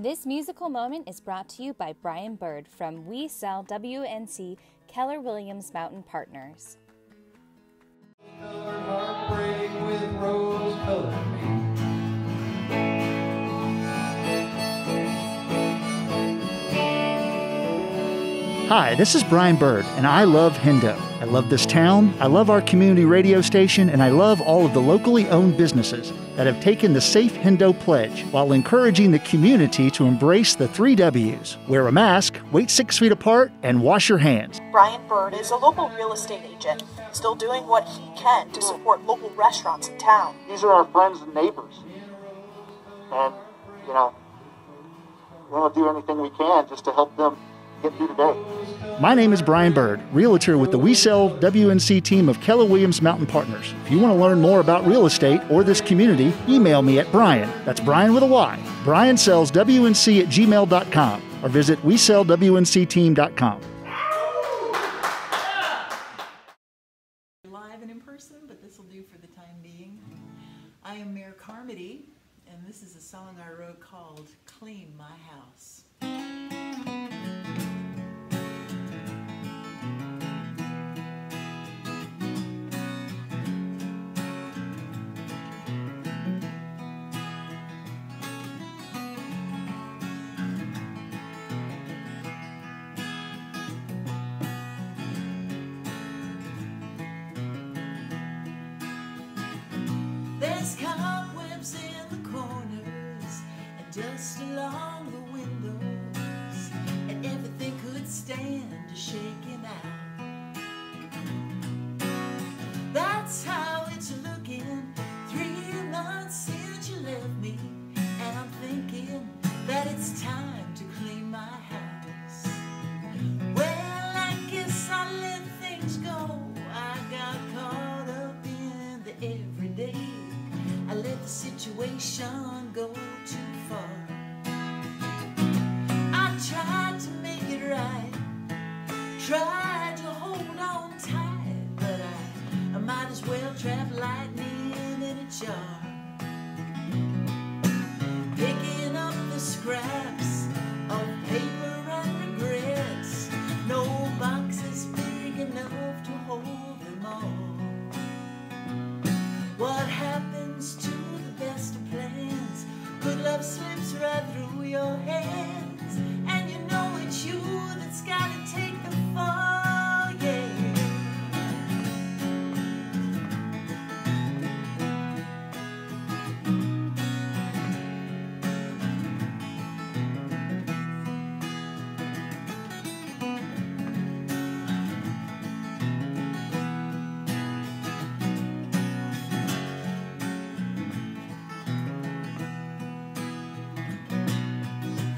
This musical moment is brought to you by Brian Bird from We Sell WNC Keller Williams Mountain Partners. Heartbreak with rose-colored paint. Hi, this is Brian Bird, and I love Hendo. I love this town, I love our community radio station, and I love all of the locally owned businesses that have taken the Safe Hendo pledge while encouraging the community to embrace the 3 W's. Wear a mask, wait 6 feet apart, and wash your hands. Brian Bird is a local real estate agent, still doing what he can to support local restaurants in town. These are our friends and neighbors. And, we're going to do anything we can just to help them get through today. My name is Brian Bird, realtor with the We Sell WNC team of Keller Williams Mountain Partners. If you want to learn more about real estate or this community, email me at Brian, that's Brian with a Y, briansellswnc@gmail.com, or visit WeSellWNCteam.com. Live and in person, but this will do for the time being. I am Mayor Carmody, and this is a song I wrote called Clean My House. There's cobwebs in the corners and dust along the windows, and everything could stand to shaking out. That's how it's looking 3 months since you left me, and I'm thinking that it's time to clean my house. Well, I guess I let things go. I got caught up in the everyday. I let the situation go too far. I tried to make it right, tried to hold on tight, but I might as well trap lightning in a jar. Picking up the scraps of paper and regrets, no box is big enough to hold them all. What happens to the best of plans? Good love slips right through your hands, and you know it's you that's gotta take the fall, yeah.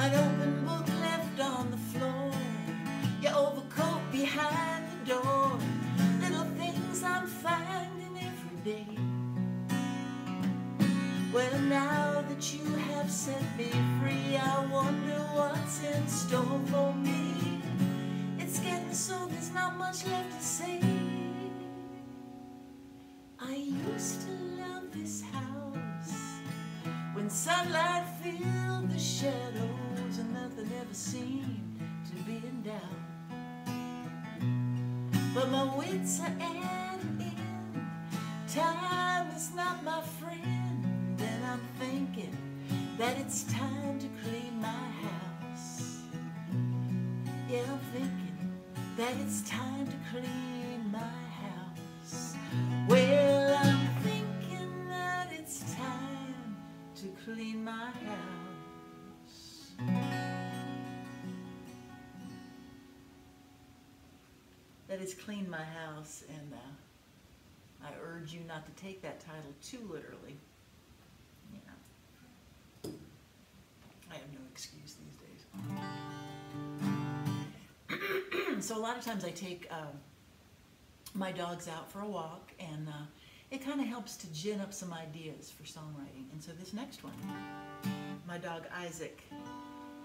An open book left on the floor, your overcoat behind the door, little things I'm finding every day. Well, now that you have set me free, I wonder what's in store for me. It's getting so there's not much left to say. I used to love this house when sunlight filled the shadows and nothing ever seemed to be in doubt. But my wits are at an end, time is not my friend, and I'm thinking that it's time to clean my house. Yeah, I'm thinking that it's time to clean my house. Well, I'm thinking that it's time to clean my house. That is Clean My House, and I urge you not to take that title too literally. Yeah. I have no excuse these days. So a lot of times I take my dogs out for a walk, and it kind of helps to gin up some ideas for songwriting. And so this next one, my dog Isaac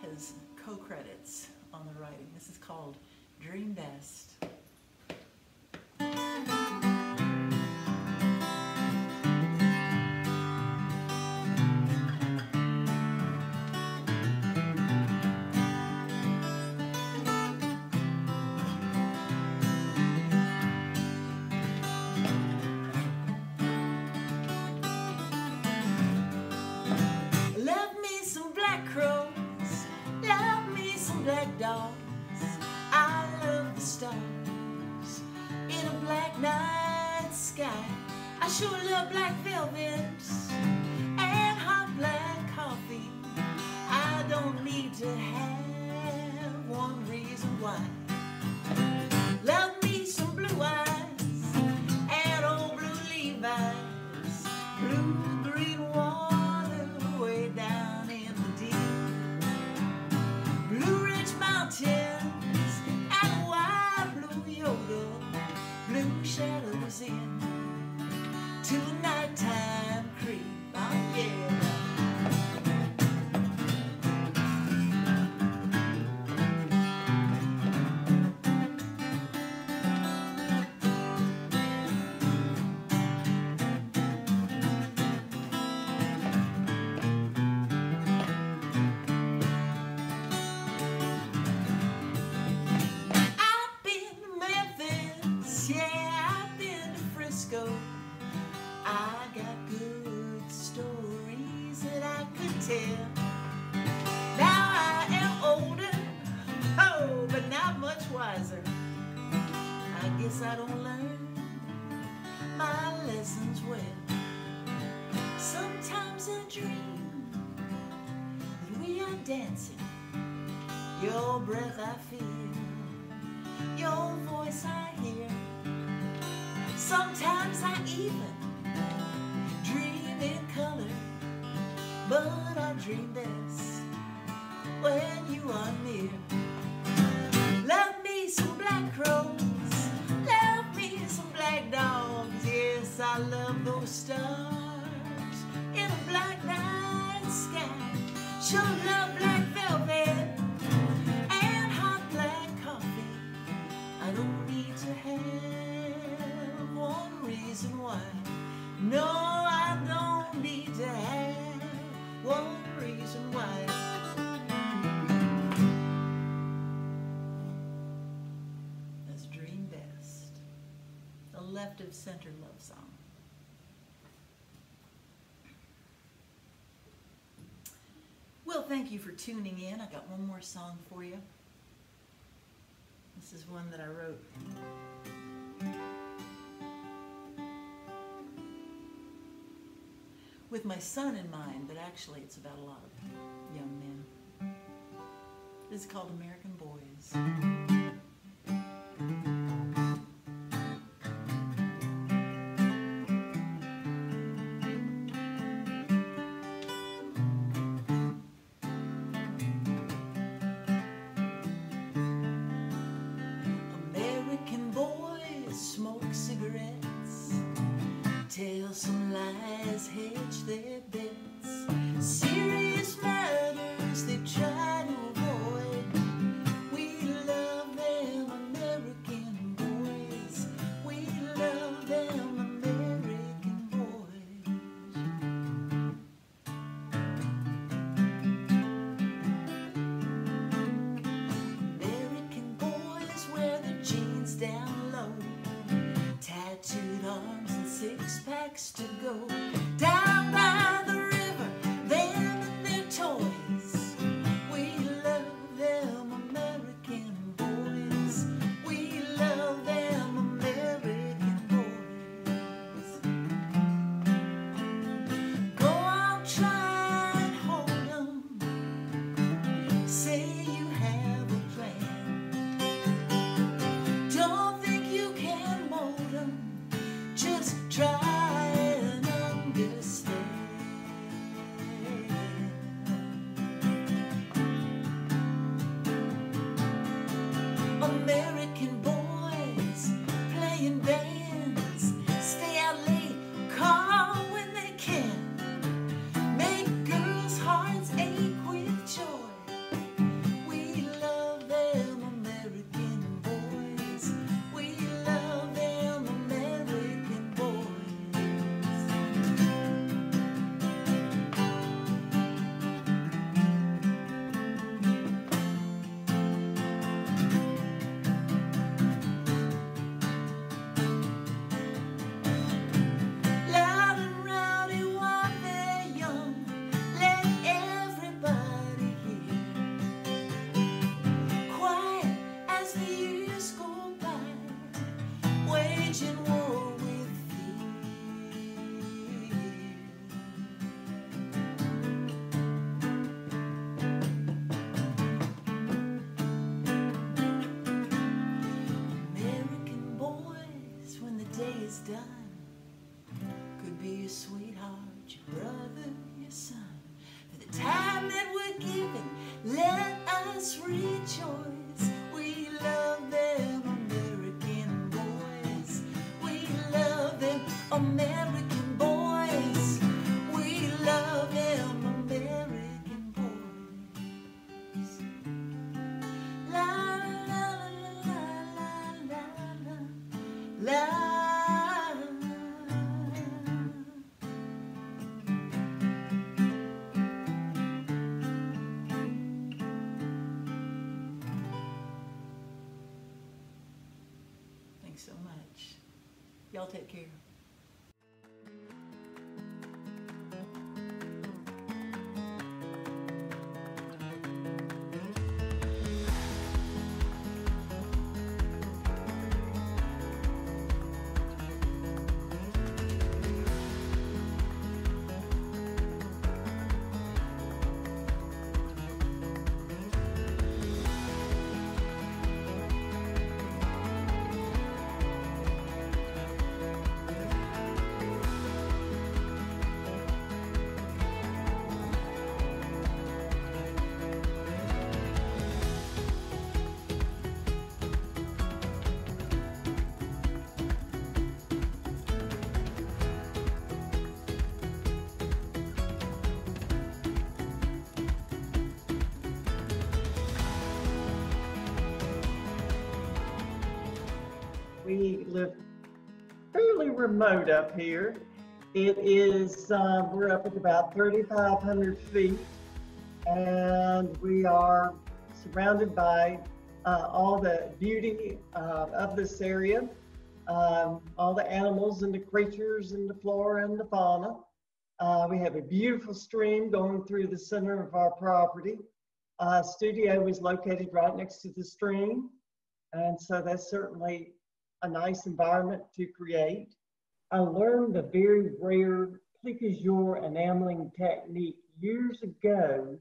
has co-credits on the writing. This is called Dream Best. sure love black velvets and hot black coffee. I don't need to have one reason why. Love me some blue eyes and old blue Levi's, blue green water way down in the deep, blue ridge mountains and a wide blue yodel, blue shadows in to the nighttime creep. Oh yeah. I've been to Memphis, yeah, I've been to Frisco. I got good stories that I could tell. Now I am older, oh, but not much wiser. I guess I don't learn my lessons well. Sometimes I dream that we are dancing. Your breath I feel, your voice I hear. Sometimes I even dream in color, but I dream best when you are near. Love me some black crows, love me some black dogs. Yes, I love those stars in a black night sky. Sure love black velvet and hot black coffee. I don't need to have one reason why. No, I don't need to have one reason why. That's Dream Best, a left of center love song. Well, thank you for tuning in. I got one more song for you. This is one that I wrote with my son in mind, but actually it's about a lot of young men. This is called American Boys. American boys smoke cigarettes, tell some lies, hedge their bets. Serious matters they try to avoid. We love them American boys. We love them American boys. American boys wear their jeans down low, tattooed arms and six packs to go. Down by the river, them and their toys. We love them American boys. We love them American boys. Go on, try and hold 'em. Say you have a plan. Don't think you can mold 'em. Just try and understand. American boys playing bands, stay out late, call when they can, make girls' hearts ache with joy. We love them American boys. We love them American boys. Loud and rowdy while they're young, let everybody hear. Quiet as the years go by, waging war with fear. is done. Could be your sweetheart, your brother, your son. For the time that we're given, let us rejoice. We love them American boys. We love them American boys. We love them American boys. La la la la la la la la. Thanks so much. Y'all take care. We live fairly remote up here. It is, we're up at about 3,500 feet, and we are surrounded by all the beauty of this area, all the animals and the creatures and the flora and the fauna. We have a beautiful stream going through the center of our property. Studio is located right next to the stream, and so that's certainly a nice environment to create. I learned a very rare Plique-Jour enameling technique years ago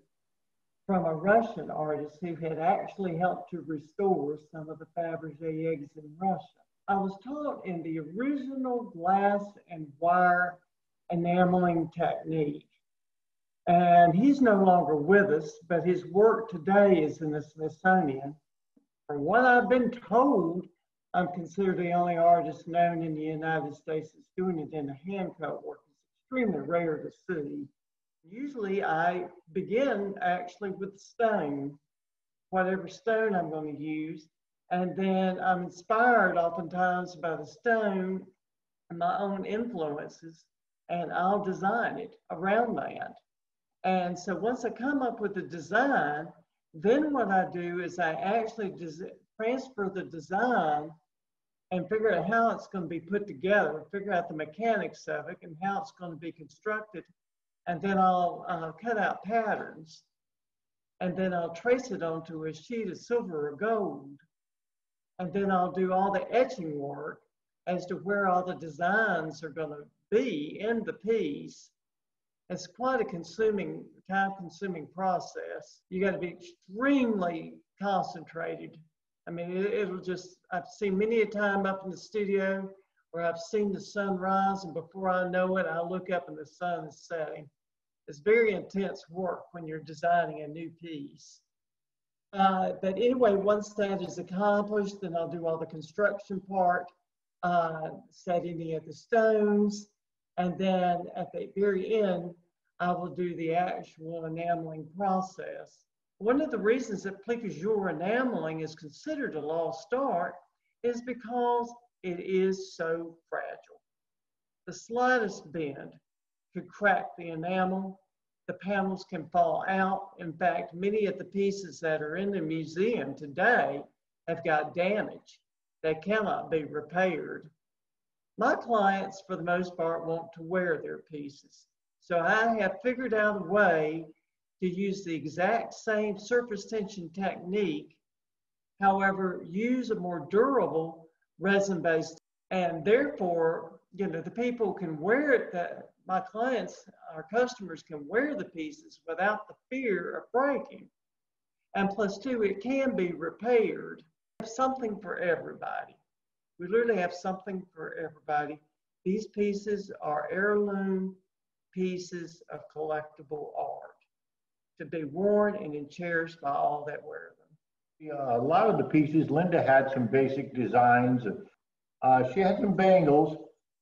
from a Russian artist who had actually helped to restore some of the Fabergé eggs in Russia. I was taught in the original glass and wire enameling technique. And he's no longer with us, but his work today is in the Smithsonian. From what I've been told, I'm considered the only artist known in the United States that's doing it in a hand-cut work. It's extremely rare to see. Usually I begin actually with stone, whatever stone I'm going to use, and then I'm inspired oftentimes by the stone and my own influences, and I'll design it around that. And so once I come up with a design, then what I do is I actually transfer the design and figure out how it's going to be put together, figure out the mechanics of it and how it's going to be constructed. And then I'll cut out patterns, and then I'll trace it onto a sheet of silver or gold. And then I'll do all the etching work as to where all the designs are going to be in the piece. It's quite a time-consuming process. You got to be extremely concentrated. I mean, it'll just, I've seen many a time up in the studio where I've seen the sun rise, and before I know it, I look up and the sun is setting. It's very intense work when you're designing a new piece. But anyway, once that is accomplished, then I'll do all the construction part, set any of the stones, and then at the very end, I will do the actual enameling process. One of the reasons that Plique-Jour enameling is considered a lost art is because it is so fragile. The slightest bend could crack the enamel. The panels can fall out. In fact, many of the pieces that are in the museum today have got damage that cannot be repaired. My clients, for the most part, want to wear their pieces. So I have figured out a way to use the exact same surface tension technique, however, use a more durable resin-based, and therefore, you know, the people can wear it, my clients, our customers can wear the pieces without the fear of breaking. And plus two, it can be repaired. Something for everybody. We literally have something for everybody. These pieces are heirloom pieces of collectible art to be worn and cherished by all that wear them. Yeah, a lot of the pieces, Linda had some basic designs. She had some bangles,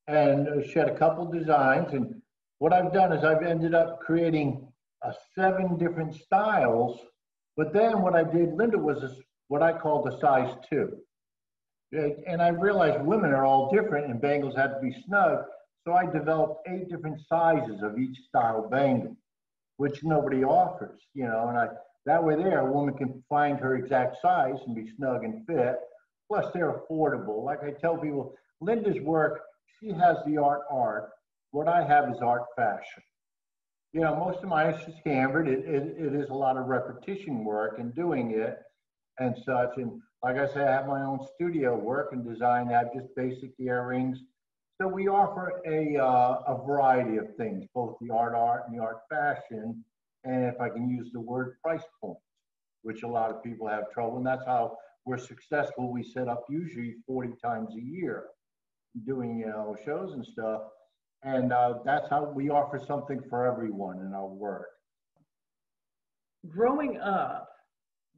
and she had a couple designs. And what I've done is I've ended up creating 7 different styles. But then what I did, Linda was what I call the size 2. And I realized women are all different and bangles had to be snug. So I developed 8 different sizes of each style bangle, which nobody offers, you know, and that way there, a woman can find her exact size and be snug and fit. Plus they're affordable. Like I tell people, Linda's work, she has the art. What I have is art fashion. You know, most of mine is just hammered. It is a lot of repetition work and doing it and such. And like I say, I have my own studio work and design. I have just basic earrings. So we offer a variety of things, both the art and the art fashion. And if I can use the word, price point, which a lot of people have trouble. And that's how we're successful. We set up usually 40 times a year doing, you know, shows and stuff. And that's how we offer something for everyone in our work. Growing up,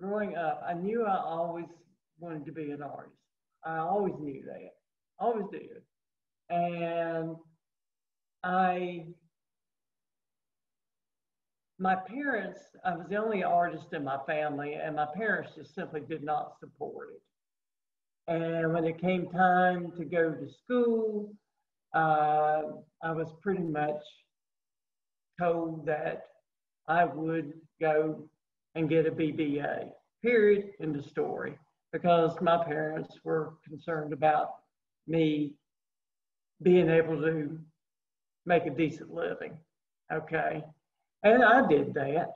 I knew I always wanted to be an artist. I always knew that, always did. And my parents, I was the only artist in my family, and my parents just simply did not support it. And when it came time to go to school, I was pretty much told that I would go and get a BBA, period, in the story, because my parents were concerned about me being able to make a decent living, okay? And I did that.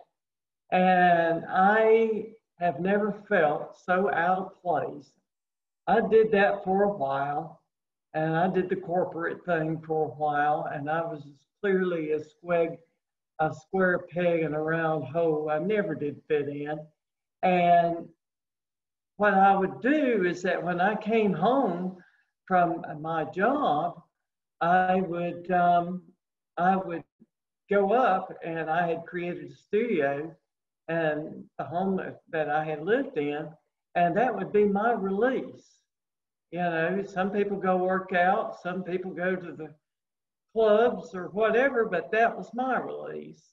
And I have never felt so out of place. I did that for a while, and I did the corporate thing for a while, and I was clearly a square peg in a round hole. I never did fit in. And what I would do is that when I came home from my job, I would go up, and I had created a studio and the home that I had lived in, and that would be my release. You know, some people go work out, some people go to the clubs or whatever, but that was my release.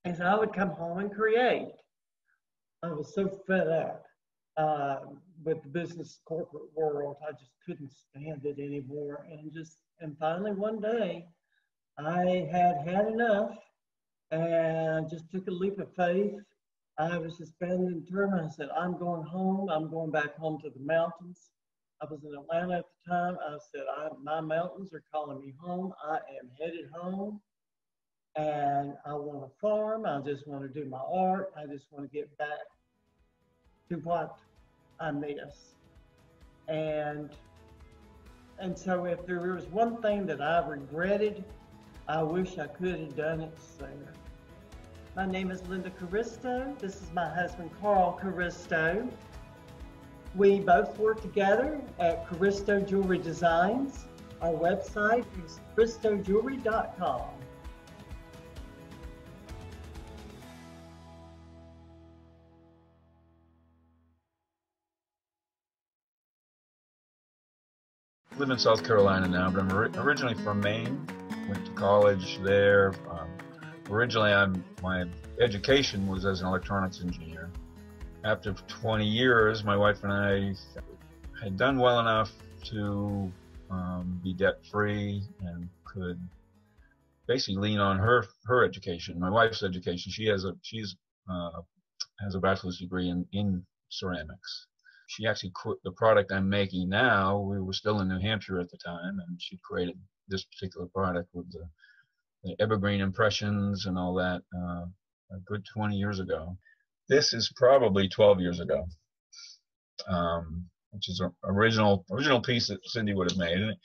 And so I would come home and create. I was so fed up with the business corporate world. I just couldn't stand it anymore. And finally one day I had enough and just took a leap of faith. I was just bending determined. I said, I'm going home. I'm going back home to the mountains. I was in Atlanta at the time. I said, my mountains are calling me home. I am headed home, and I want to farm. I just want to do my art. I just want to get back to what I miss. And so if there was one thing that I regretted, I wish I could have done it sooner. My name is Linda Caristo. This is my husband, Carl Caristo. We both work together at Caristo Jewelry Designs. Our website is caristojewelry.com. I live in South Carolina now, but I'm originally from Maine. Went to college there. Originally, my education was as an electronics engineer. After 20 years, my wife and I had done well enough to be debt-free and could basically lean on her education. My wife's education. She has a bachelor's degree in ceramics. She actually the product I'm making now. We were still in New Hampshire at the time, and she created this particular product with the evergreen impressions and all that a good 20 years ago. This is probably 12 years ago, which is an original piece that Cindy would have made. And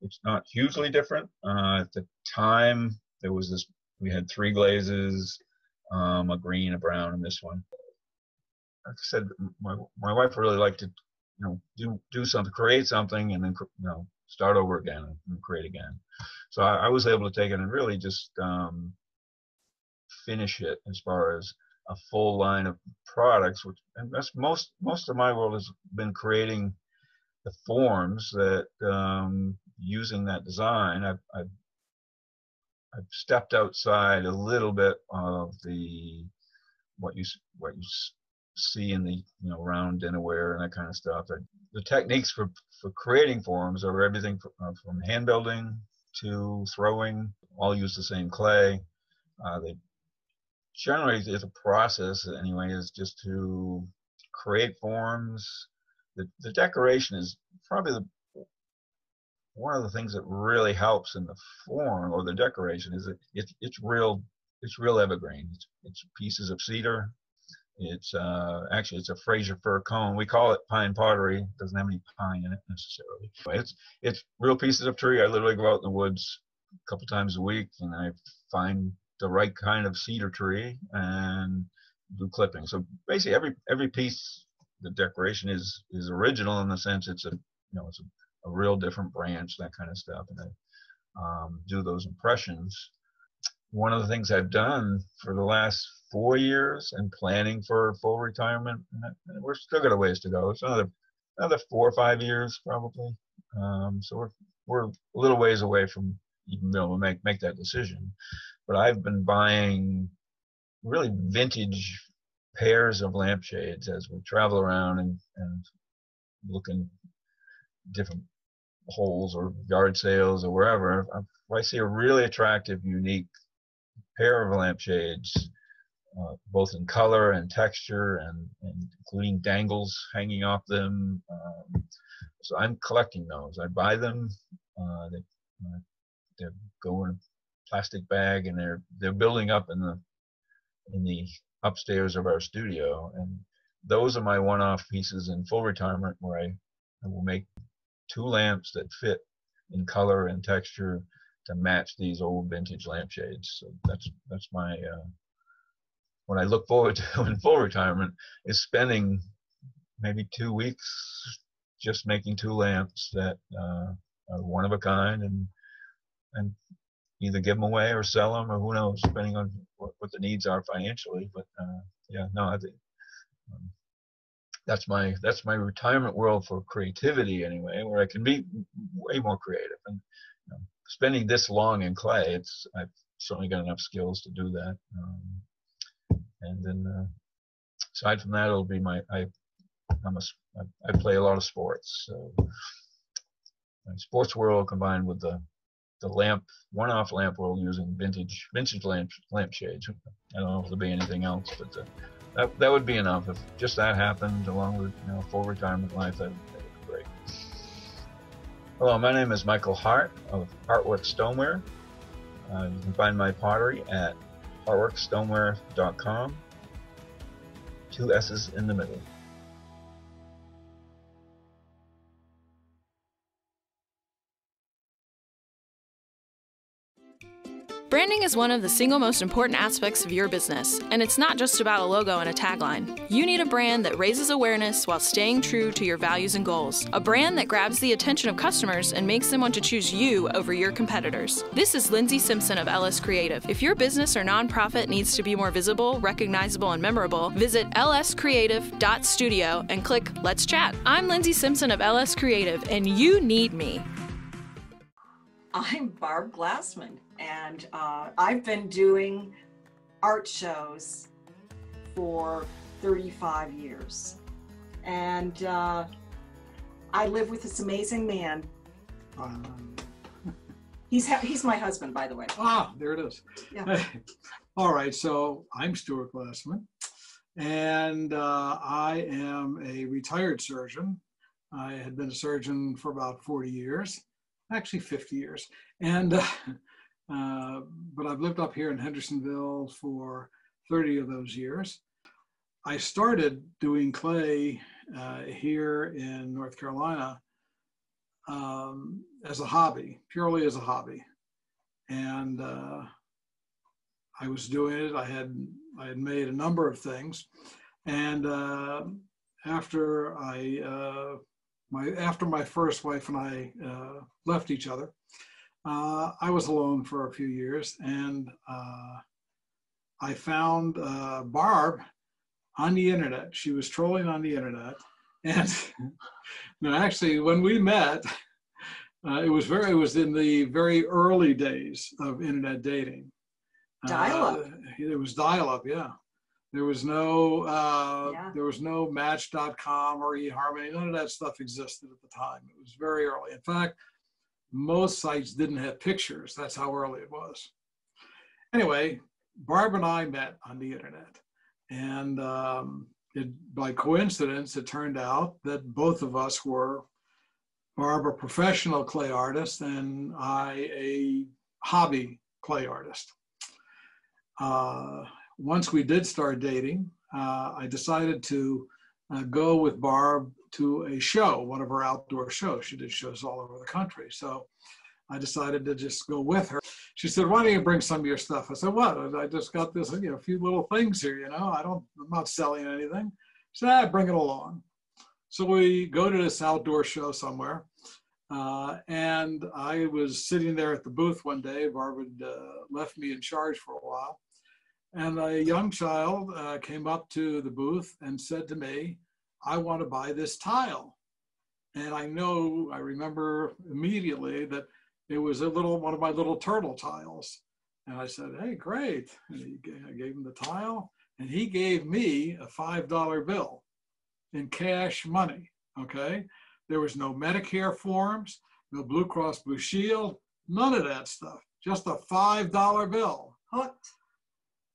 it's not hugely different. At the time, there was this. We had 3 glazes, a green, a brown, and this one. Like I said, my wife really liked to do something, create something, and then start over again and create again. So I was able to take it and really just finish it as far as a full line of products, and that's most of my world has been creating the forms that using that design. I've stepped outside a little bit of what you see in the round dinnerware and that kind of stuff. The techniques for creating forms are everything from hand building to throwing. All use the same clay. They generally, it's a process anyway, is just to create forms. The decoration is probably one of the things that really helps in the form or the decoration is that it's real evergreen. It's pieces of cedar. It's actually it's a Fraser fir cone. We call it pine pottery. It doesn't have any pine in it necessarily. It's real pieces of tree. I literally go out in the woods a couple times a week and I find the right kind of cedar tree and do clipping. So basically every piece, the decoration is original in the sense it's a real different branch, that kind of stuff, and I do those impressions. One of the things I've done for the last 4 years and planning for full retirement, and we're still got a ways to go. It's another 4 or 5 years probably. So we're a little ways away from even being able to make that decision. But I've been buying really vintage pairs of lampshades as we travel around and look in different holes or yard sales or wherever. If I see a really attractive, unique pair of lampshades, both in color and texture and including dangles hanging off them. So I'm collecting those. I buy them. They go in a plastic bag and they're building up in the upstairs of our studio. And those are my one-off pieces in full retirement where I will make 2 lamps that fit in color and texture to match these old vintage lampshades. So that's my what I look forward to in full retirement is spending maybe 2 weeks just making 2 lamps that are one of a kind and either give them away or sell them, or who knows, depending on what the needs are financially. But I think that's my retirement world for creativity anyway, where I can be way more creative. And spending this long in clay, I've certainly got enough skills to do that. And then aside from that, it'll be I play a lot of sports. So my sports world combined with the one-off lamp world using vintage lampshades. I don't know if there'll be anything else, but that would be enough. If just that happened along with full retirement life, that would be great. Hello, my name is Michael Hart of Heartworks Stoneware. You can find my pottery at heartworksstoneware.com. 2 S's in the middle. Branding is one of the single most important aspects of your business, and it's not just about a logo and a tagline. You need a brand that raises awareness while staying true to your values and goals. A brand that grabs the attention of customers and makes them want to choose you over your competitors. This is Lindsay Simpson of LS Creative. If your business or nonprofit needs to be more visible, recognizable, and memorable, visit lscreative.studio and click Let's Chat. I'm Lindsay Simpson of LS Creative, and you need me. I'm Barb Glassman, and I've been doing art shows for 35 years. And I live with this amazing man. He's my husband, by the way. Ah, there it is. Yeah. All right, so I'm Stuart Glassman, and I am a retired surgeon. I had been a surgeon for about 40 years. Actually 50 years. And, but I've lived up here in Hendersonville for 30 of those years. I started doing clay here in North Carolina as a hobby, purely as a hobby. And I was doing it. I had made a number of things. And after my first wife and I left each other, I was alone for a few years, and I found Barb on the internet. She was trolling on the internet, and no, actually, when we met, it was in the very early days of internet dating. Dial-up. It was dial-up, yeah. There was no Match.com or eHarmony. None of that stuff existed at the time. It was very early. In fact, most sites didn't have pictures. That's how early it was. Anyway, Barb and I met on the internet, and by coincidence, it turned out that both of us were, Barb a professional clay artist and I a hobby clay artist. Once we did start dating, I decided to go with Barb to a show, one of her outdoor shows. She did shows all over the country. So I decided to just go with her. She said, "Why don't you bring some of your stuff?" I said, "What? I just got this, a few little things here, I'm not selling anything." She said, "Bring it along." So we go to this outdoor show somewhere. And I was sitting there at the booth one day. Barb had left me in charge for a while. And a young child came up to the booth and said to me, "I want to buy this tile." And I remember immediately that it was one of my little turtle tiles. And I said, "Hey, great." And I gave him the tile, and he gave me a $5 bill in cash money, okay? There was no Medicare forms, no Blue Cross Blue Shield, none of that stuff, just a $5 bill. Hooked.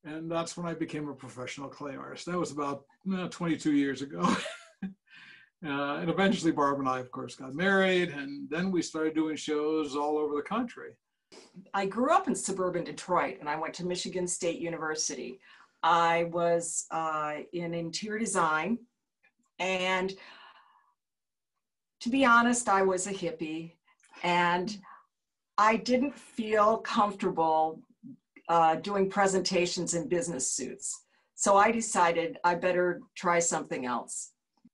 And that's when I became a professional clay artist. That was about 22 years ago. And eventually Barb and I, of course, got married, and then we started doing shows all over the country. I grew up in suburban Detroit, and I went to Michigan State University. I was in interior design, and to be honest, I was a hippie, and I didn't feel comfortable doing presentations in business suits. So I decided I better try something else.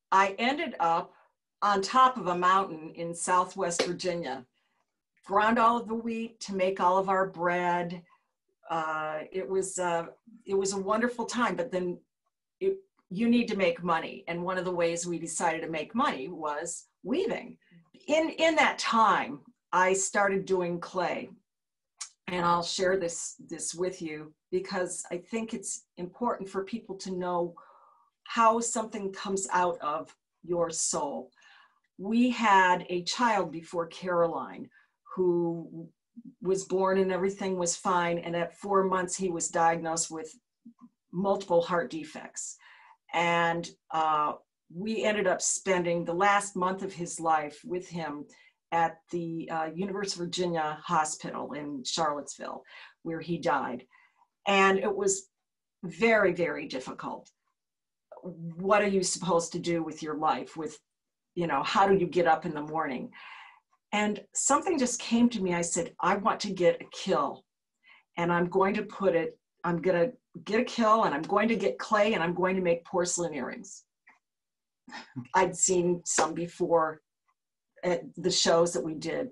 I ended up on top of a mountain in Southwest Virginia, ground all of the wheat to make all of our bread. It was a wonderful time, but then you need to make money. And one of the ways we decided to make money was weaving. In that time, I started doing clay. And I'll share this with you because I think it's important for people to know how something comes out of your soul. We had a child before Caroline who was born and everything was fine. And at 4 months, he was diagnosed with multiple heart defects. And we ended up spending the last month of his life with him at the University of Virginia Hospital in Charlottesville, where he died. And it was very, very difficult. What are you supposed to do with your life? How do you get up in the morning? And something just came to me. I said, I want to get a kill. And I'm going to get a kill, and I'm going to get clay, and I'm going to make porcelain earrings. I'd seen some before at the shows that we did.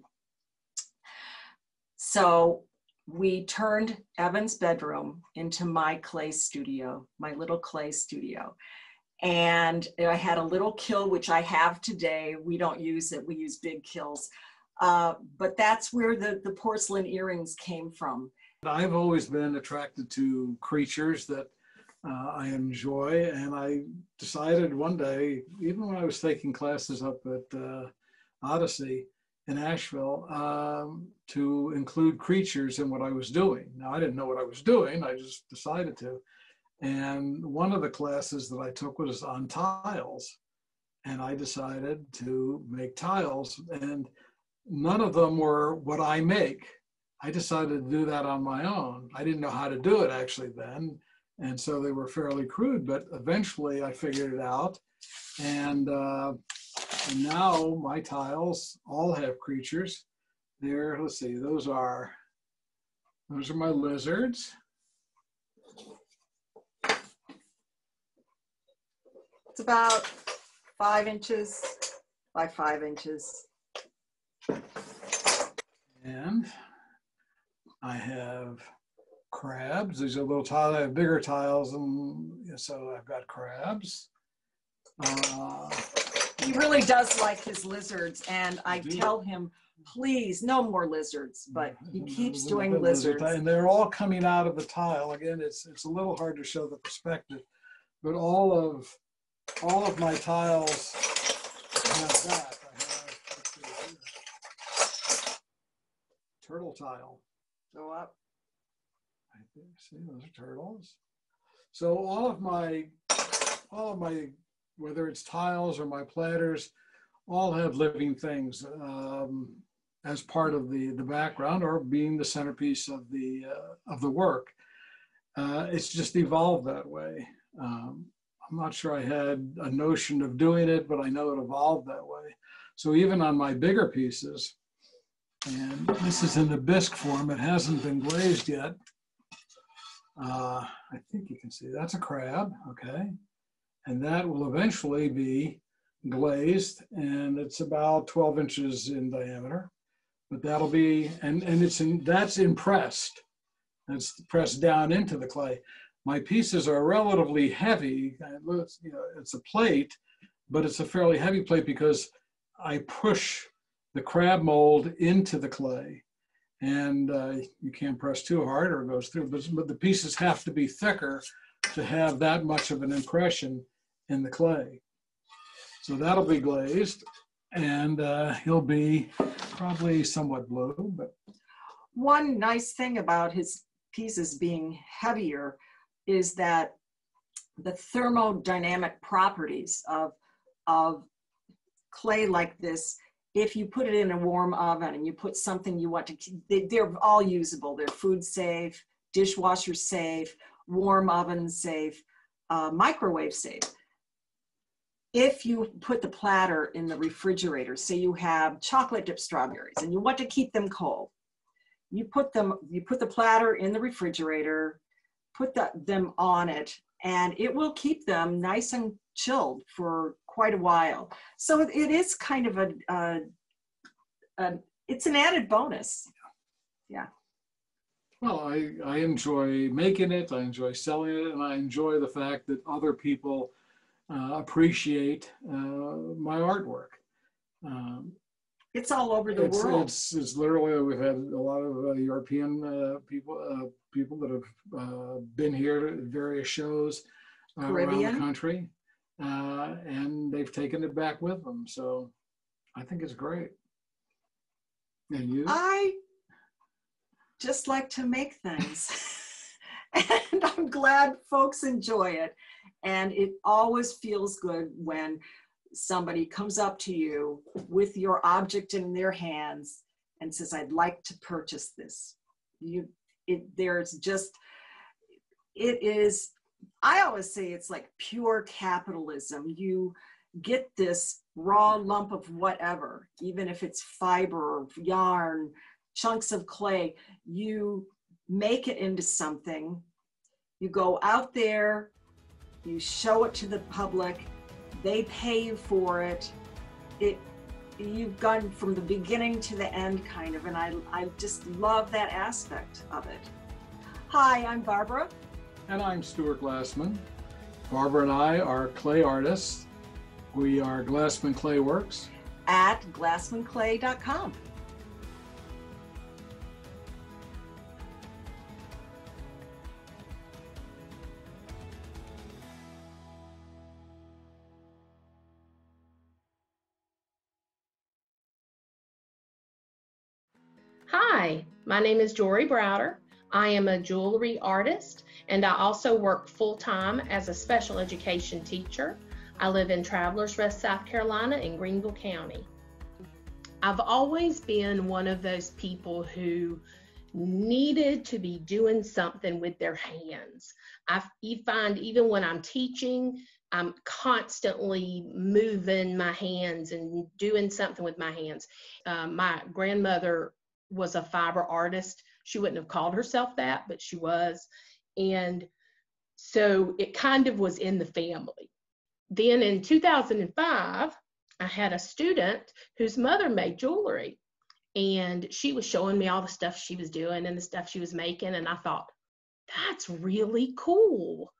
So we turned Evan's bedroom into my clay studio, my little clay studio. And I had a little kiln, which I have today. We don't use it, we use big kilns. But that's where the porcelain earrings came from. I've always been attracted to creatures that I enjoy. And I decided one day, even when I was taking classes up at Odyssey in Asheville, to include creatures in what I was doing. Now, I didn't know what I was doing, I just decided to. And one of the classes that I took was on tiles. And I decided to make tiles, and none of them were what I make. I decided to do that on my own. I didn't know how to do it actually then. And so they were fairly crude, but eventually I figured it out. And now my tiles all have creatures. There, let's see, those are my lizards. It's about 5 inches by 5 inches. And I have crabs. These are little tiles. I have bigger tiles, and so I've got crabs. He really does like his lizards, and I tell him, please, no more lizards, but he keeps doing lizards. And they're all coming out of the tile. Again, it's a little hard to show the perspective, but all of my tiles have that. I have turtle tile. Go up. I think, see, those are turtles. So all of my, whether it's tiles or my platters, all have living things as part of the background or being the centerpiece of the work. It's just evolved that way. I'm not sure I had a notion of doing it, but I know it evolved that way. So even on my bigger pieces, and this is in the bisque form, it hasn't been glazed yet. I think you can see that's a crab, okay? And that will eventually be glazed, and it's about 12 inches in diameter. But that'll be, and that's impressed. That's pressed down into the clay. My pieces are relatively heavy. It's a plate, but it's a fairly heavy plate because I push the crab mold into the clay, and you can't press too hard or it goes through. But the pieces have to be thicker to have that much of an impression in the clay. So that'll be glazed, and he'll be probably somewhat blue. But one nice thing about his pieces being heavier is that the thermodynamic properties of clay like this, if you put it in a warm oven and you put something you want to keep, they're all usable. They're food safe, dishwasher safe, warm oven safe, microwave safe. If you put the platter in the refrigerator, say you have chocolate dipped strawberries and you want to keep them cold, you put the platter in the refrigerator, put them on it, and it will keep them nice and chilled for quite a while. So it is kind of it's an added bonus. Yeah. Well, I enjoy making it, I enjoy selling it, and I enjoy the fact that other people appreciate my artwork. It's all over the world. It's literally, we've had a lot of European people that have been here at various shows around the country, and they've taken it back with them. So I think it's great. And you? I just like to make things, and I'm glad folks enjoy it. And it always feels good when somebody comes up to you with your object in their hands and says, I'd like to purchase this. I always say it's like pure capitalism. You get this raw lump of whatever, even if it's fiber, yarn, chunks of clay, you make it into something. You go out there, you show it to the public, they pay you for it. You've gone from the beginning to the end, kind of, and I just love that aspect of it. Hi, I'm Barbara. And I'm Stuart Glassman. Barbara and I are clay artists. We are Glassman Clay Works. At glassmanclay.com. Hi, my name is Jory Browder. I am a jewelry artist, and I also work full-time as a special education teacher. I live in Travelers Rest, South Carolina in Greenville County. I've always been one of those people who needed to be doing something with their hands. You find even when I'm teaching, I'm constantly moving my hands and doing something with my hands. My grandmother was a fiber artist. She wouldn't have called herself that, but she was. And so it kind of was in the family. Then in 2005, I had a student whose mother made jewelry, and she was showing me all the stuff she was doing and the stuff she was making. And I thought, that's really cool.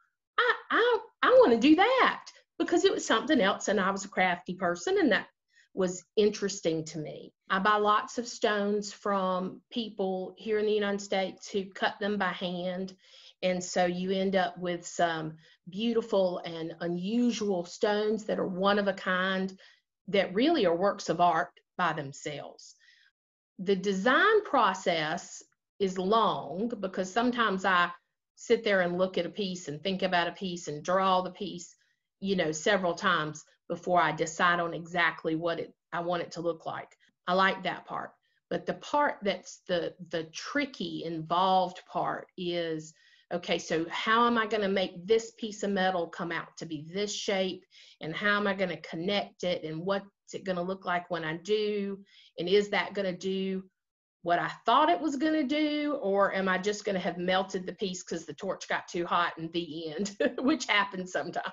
I want to do that, because it was something else, and I was a crafty person, and that was interesting to me. I buy lots of stones from people here in the United States who cut them by hand. And so you end up with some beautiful and unusual stones that are one of a kind, that really are works of art by themselves. The design process is long, because sometimes I sit there and look at a piece and think about a piece and draw the piece, you know, several times before I decide on exactly what I want it to look like. I like that part. But the part that's the tricky, involved part is, okay, so how am I going to make this piece of metal come out to be this shape? And how am I going to connect it? And what's it going to look like when I do? And is that going to do what I thought it was going to do? Or am I just going to have melted the piece because the torch got too hot in the end, which happens sometimes.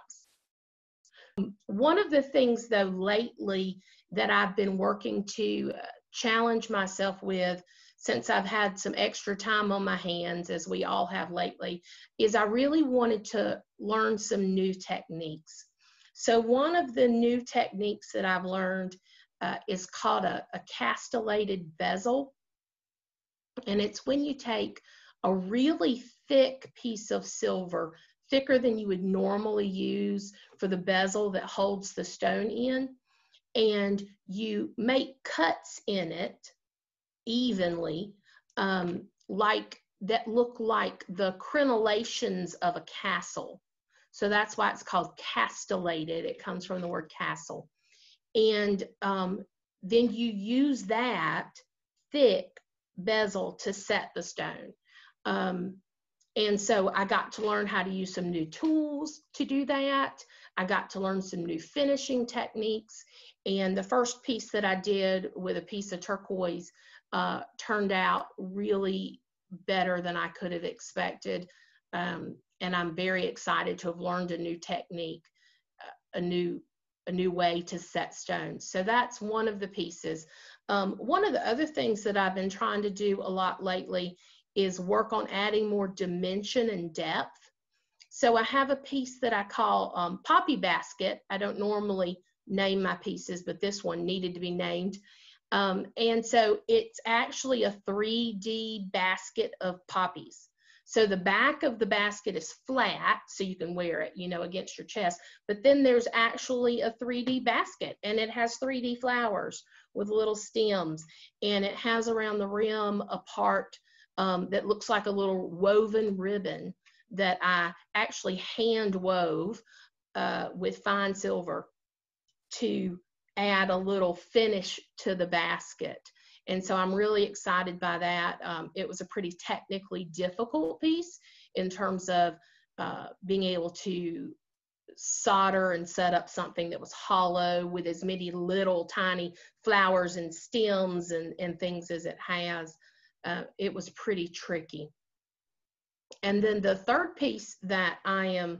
One of the things, though, lately that I've been working to challenge myself with, since I've had some extra time on my hands, as we all have lately, is I really wanted to learn some new techniques. So one of the new techniques that I've learned is called a castellated bezel. And it's when you take a really thick piece of silver, thicker than you would normally use for the bezel that holds the stone in, and you make cuts in it evenly, like that look like the crenellations of a castle. So that's why it's called castellated. It comes from the word castle. And then you use that thick bezel to set the stone. And so I got to learn how to use some new tools to do that. I got to learn some new finishing techniques. And the first piece that I did with a piece of turquoise turned out really better than I could have expected. And I'm very excited to have learned a new technique, a new way to set stones. So that's one of the pieces. One of the other things that I've been trying to do a lot lately is work on adding more dimension and depth. So I have a piece that I call Poppy Basket. I don't normally name my pieces, but this one needed to be named. And so it's actually a 3D basket of poppies. So the back of the basket is flat, so you can wear it, you know, against your chest. But then there's actually a 3D basket, and it has 3D flowers with little stems. And it has around the rim a part that looks like a little woven ribbon that I actually hand wove with fine silver to add a little finish to the basket. And so I'm really excited by that. It was a pretty technically difficult piece in terms of being able to solder and set up something that was hollow with as many little tiny flowers and stems and things as it has. It was pretty tricky. And then the third piece that I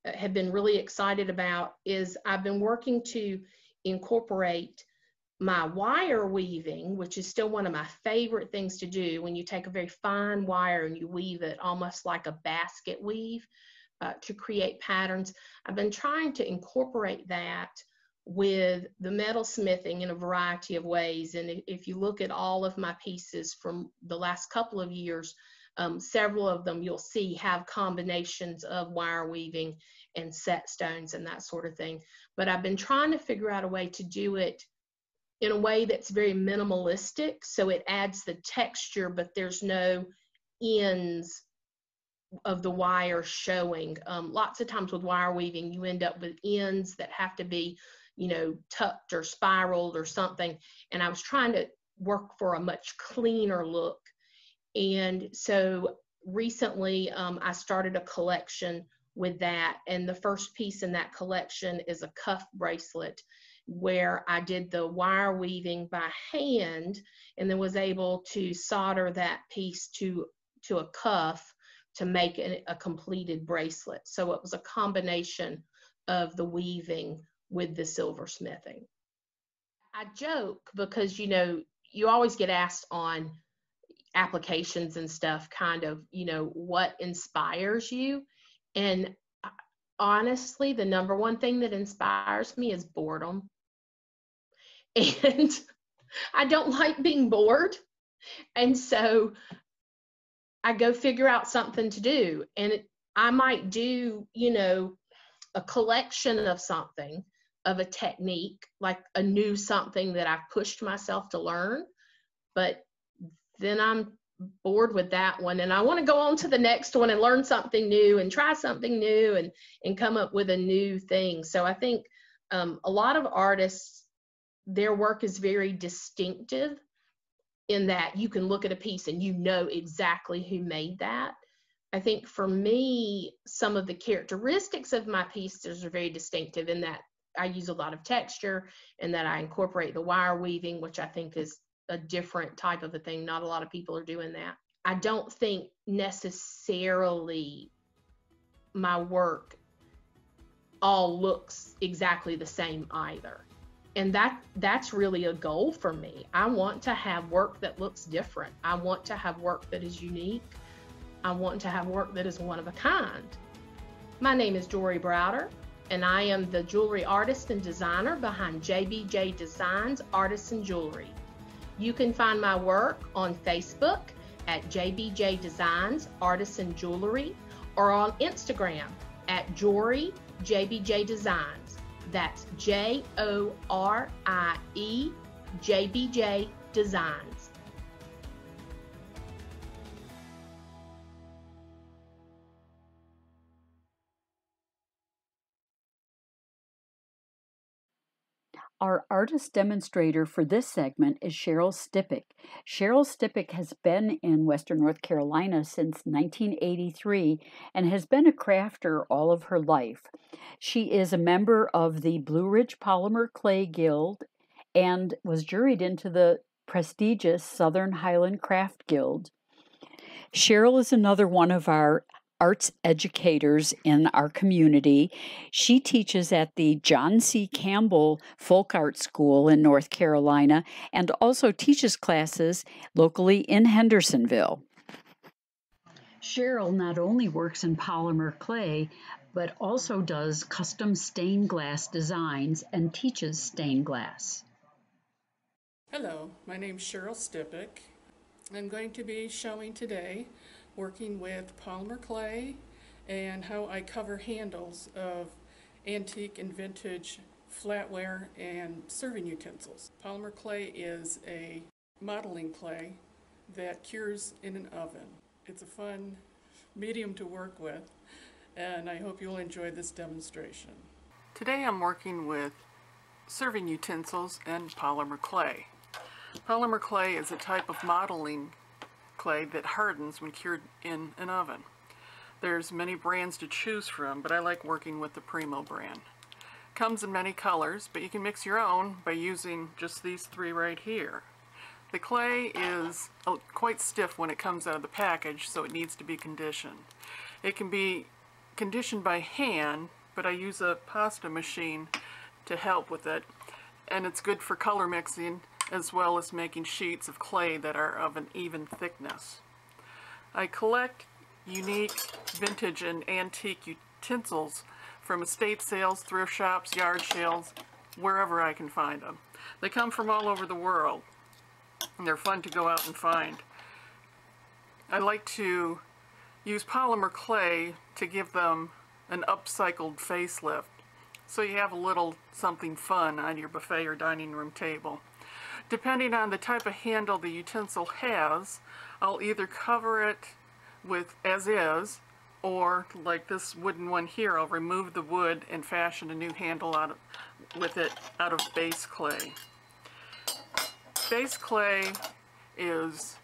have been really excited about is I've been working to incorporate my wire weaving, which is still one of my favorite things to do, when you take a very fine wire and you weave it almost like a basket weave to create patterns. I've been trying to incorporate that with the metalsmithing in a variety of ways. And if you look at all of my pieces from the last couple of years, several of them you'll see have combinations of wire weaving and set stones and that sort of thing. But I've been trying to figure out a way to do it in a way that's very minimalistic, so it adds the texture, but there's no ends of the wire showing. Lots of times with wire weaving, you end up with ends that have to be, you know, tucked or spiraled or something. And I was trying to work for a much cleaner look. And so recently I started a collection with that. And the first piece in that collection is a cuff bracelet, where I did the wire weaving by hand and then was able to solder that piece to a cuff to make a completed bracelet. So it was a combination of the weaving with the silversmithing. I joke because, you know, you always get asked on applications and stuff, kind of, you know, what inspires you. And honestly, the number one thing that inspires me is boredom. And I don't like being bored. And so I go figure out something to do. And I might do, you know, a collection of something, of a technique, like a new something that I've pushed myself to learn. But then I'm bored with that one and I want to go on to the next one and learn something new and try something new and come up with a new thing. So I think a lot of artists, their work is very distinctive in that you can look at a piece and you know exactly who made that. I think for me, some of the characteristics of my pieces are very distinctive in that I use a lot of texture and that I incorporate the wire weaving, which I think is a different type of a thing. Not a lot of people are doing that. I don't think necessarily my work all looks exactly the same either. And that's really a goal for me. I want to have work that looks different. I want to have work that is unique. I want to have work that is one of a kind. My name is Jory Browder, and I am the jewelry artist and designer behind JBJ Designs Artisan Jewelry. You can find my work on Facebook at JBJ Designs Artisan Jewelry or on Instagram at Jory JBJ Designs. That's JORIE JBJ Designs. Our artist demonstrator for this segment is Cheryl Stippick. Cheryl Stippick has been in Western North Carolina since 1983 and has been a crafter all of her life. She is a member of the Blue Ridge Polymer Clay Guild and was juried into the prestigious Southern Highland Craft Guild. Cheryl is another one of our arts educators in our community. She teaches at the John C. Campbell Folk Art School in North Carolina and also teaches classes locally in Hendersonville. Cheryl not only works in polymer clay, but also does custom stained glass designs and teaches stained glass. Hello, my name is Cheryl Stippick. I'm going to be showing today working with polymer clay and how I cover handles of antique and vintage flatware and serving utensils. Polymer clay is a modeling clay that cures in an oven. It's a fun medium to work with, and I hope you'll enjoy this demonstration. Today I'm working with serving utensils and polymer clay. Polymer clay is a type of modeling clay that hardens when cured in an oven. There's many brands to choose from, but I like working with the Primo brand. Comes in many colors, but you can mix your own by using just these three right here. The clay is quite stiff when it comes out of the package, so it needs to be conditioned. It can be conditioned by hand, but I use a pasta machine to help with it, and it's good for color mixing as well as making sheets of clay that are of an even thickness. I collect unique vintage and antique utensils from estate sales, thrift shops, yard sales, wherever I can find them. They come from all over the world, and they're fun to go out and find. I like to use polymer clay to give them an upcycled facelift, so you have a little something fun on your buffet or dining room table. Depending on the type of handle the utensil has, I'll either cover it with as is, or like this wooden one here, I'll remove the wood and fashion a new handle out of base clay. Base clay is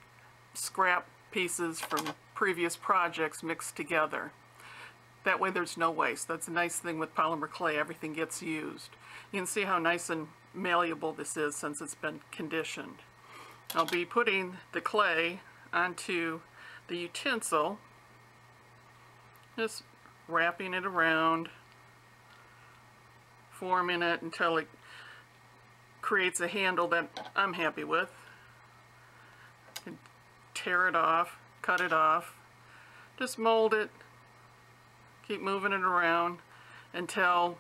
scrap pieces from previous projects mixed together. That way there's no waste. That's a nice thing with polymer clay, everything gets used. You can see how nice and malleable this is since it's been conditioned. I'll be putting the clay onto the utensil, just wrapping it around forming it until it creates a handle that I'm happy with. And tear it off, cut it off, just mold it, keep moving it around until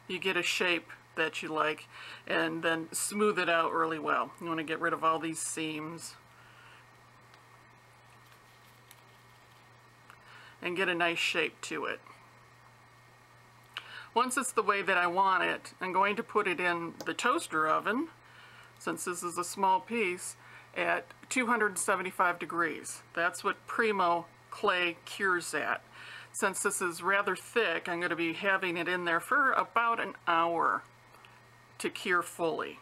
you get a shape that you like, and then smooth it out really well. You want to get rid of all these seams and get a nice shape to it. Once it's the way that I want it, I'm going to put it in the toaster oven, since this is a small piece, at 275 degrees. That's what Primo clay cures at. Since this is rather thick, I'm going to be having it in there for about an hour to cure fully.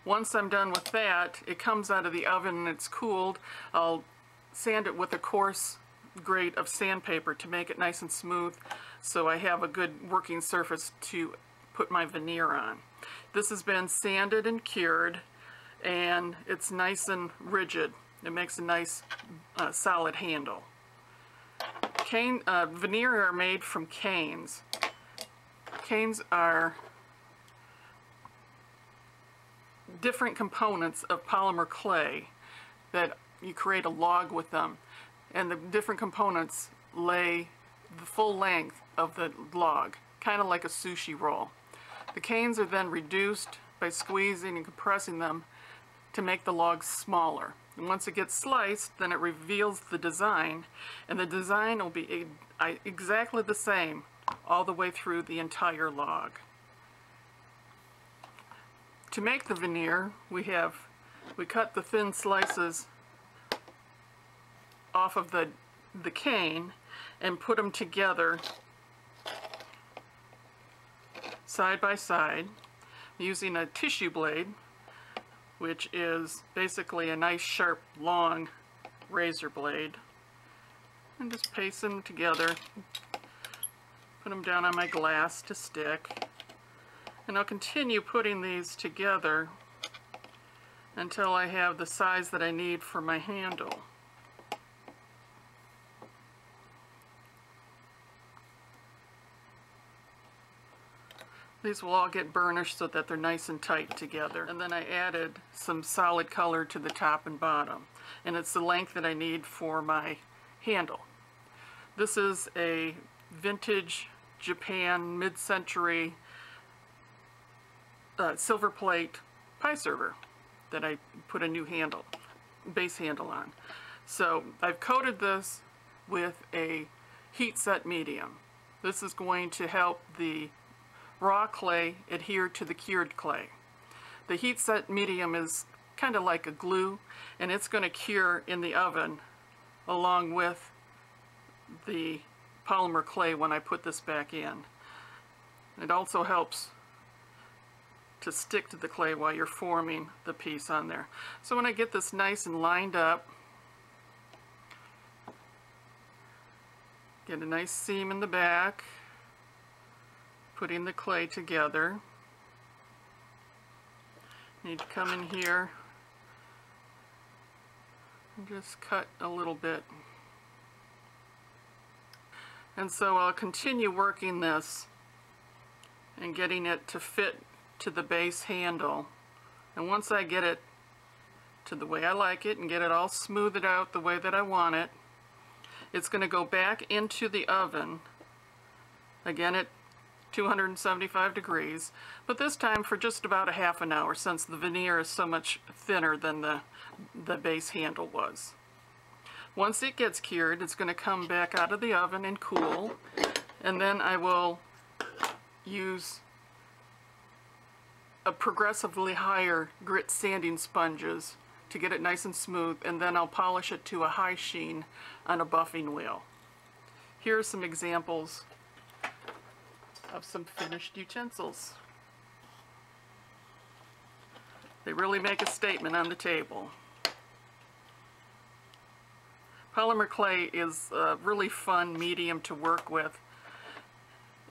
Once I'm done with that, it comes out of the oven and it's cooled. I'll sand it with a coarse grade of sandpaper to make it nice and smooth, so I have a good working surface to put my veneer on. This has been sanded and cured, and it's nice and rigid. It makes a nice solid handle. Veneer are made from canes. Canes are different components of polymer clay that you create a log with them, and the different components lay the full length of the log, kind of like a sushi roll. The canes are then reduced by squeezing and compressing them to make the log smaller. And once it gets sliced, then it reveals the design, and the design will be exactly the same all the way through the entire log. To make the veneer, we cut the thin slices off of the cane and put them together side by side using a tissue blade, which is basically a nice sharp long razor blade, and just paste them together, put them down on my glass to stick, and I'll continue putting these together until I have the size that I need for my handle. These will all get burnished so that they're nice and tight together. And then I added some solid color to the top and bottom. And it's the length that I need for my handle. This is a vintage Japan mid-century silver plate pie server that I put a new handle, base handle on. So I've coated this with a heat set medium. This is going to help the raw clay adhere to the cured clay. The heat set medium is kind of like a glue, and it's going to cure in the oven along with the polymer clay when I put this back in. It also helps to stick to the clay while you're forming the piece on there. So when I get this nice and lined up, get a nice seam in the back, putting the clay together. Need to come in here and just cut a little bit. And so I'll continue working this and getting it to fit to the base handle. And once I get it to the way I like it and get it all smoothed out the way that I want it, it's going to go back into the oven, again at 275 degrees, but this time for just about a half an hour, since the veneer is so much thinner than the base handle was. Once it gets cured, it's going to come back out of the oven and cool, and then I will use a progressively higher grit sanding sponges to get it nice and smooth, and then I'll polish it to a high sheen on a buffing wheel. Here are some examples of some finished utensils. They really make a statement on the table. Polymer clay is a really fun medium to work with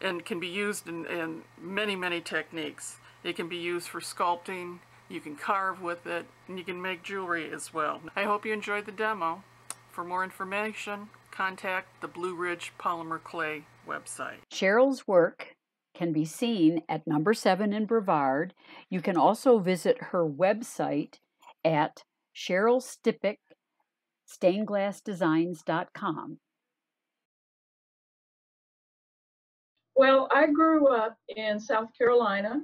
and can be used in many, many techniques. It can be used for sculpting, you can carve with it, and you can make jewelry as well. I hope you enjoyed the demo. For more information, contact the Blue Ridge Polymer Clay website. Cheryl's work can be seen at number 7 in Brevard. You can also visit her website at Cheryl Stipik, stainglassdesigns.com. Well, I grew up in South Carolina,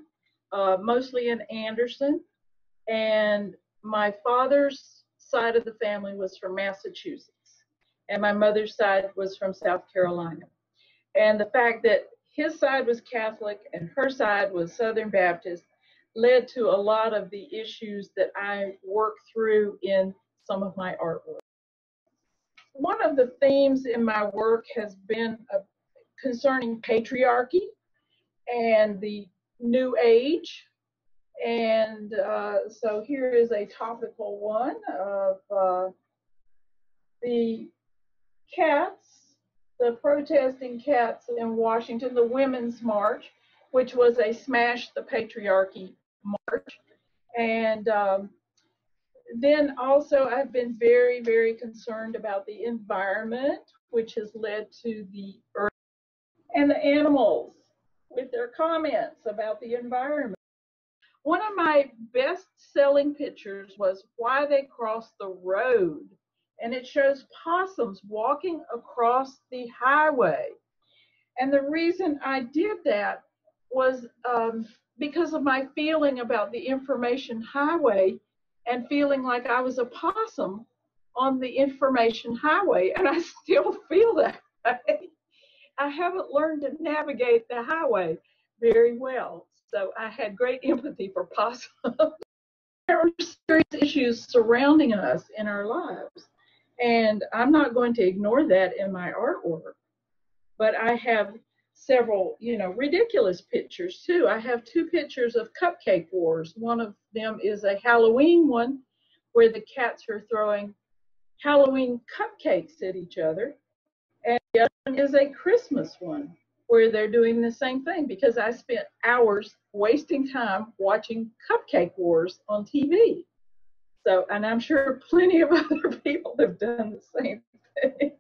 mostly in Anderson, and my father's side of the family was from Massachusetts, and my mother's side was from South Carolina. And the fact that his side was Catholic and her side was Southern Baptist led to a lot of the issues that I work through in some of my artwork. One of the themes in my work has been concerning patriarchy and the New Age. And so here is a topical one of the cats, the protesting cats in Washington, the Women's March, which was a Smash the Patriarchy march. And then also I've been very, very concerned about the environment, which has led to the earth and the animals with their comments about the environment. One of my best-selling pictures was Why They Crossed the Road, and it shows possums walking across the highway. And the reason I did that was because of my feeling about the information highway and feeling like I was a possum on the information highway, and I still feel that way. I haven't learned to navigate the highway very well, so I had great empathy for possums. There are serious issues surrounding us in our lives, and I'm not going to ignore that in my artwork. But I have several, ridiculous pictures too. I have 2 pictures of cupcake wars. One of them is a Halloween one where the cats are throwing Halloween cupcakes at each other. And the other one is a Christmas one where they're doing the same thing, because I spent hours wasting time watching cupcake wars on TV. So, and I'm sure plenty of other people have done the same thing.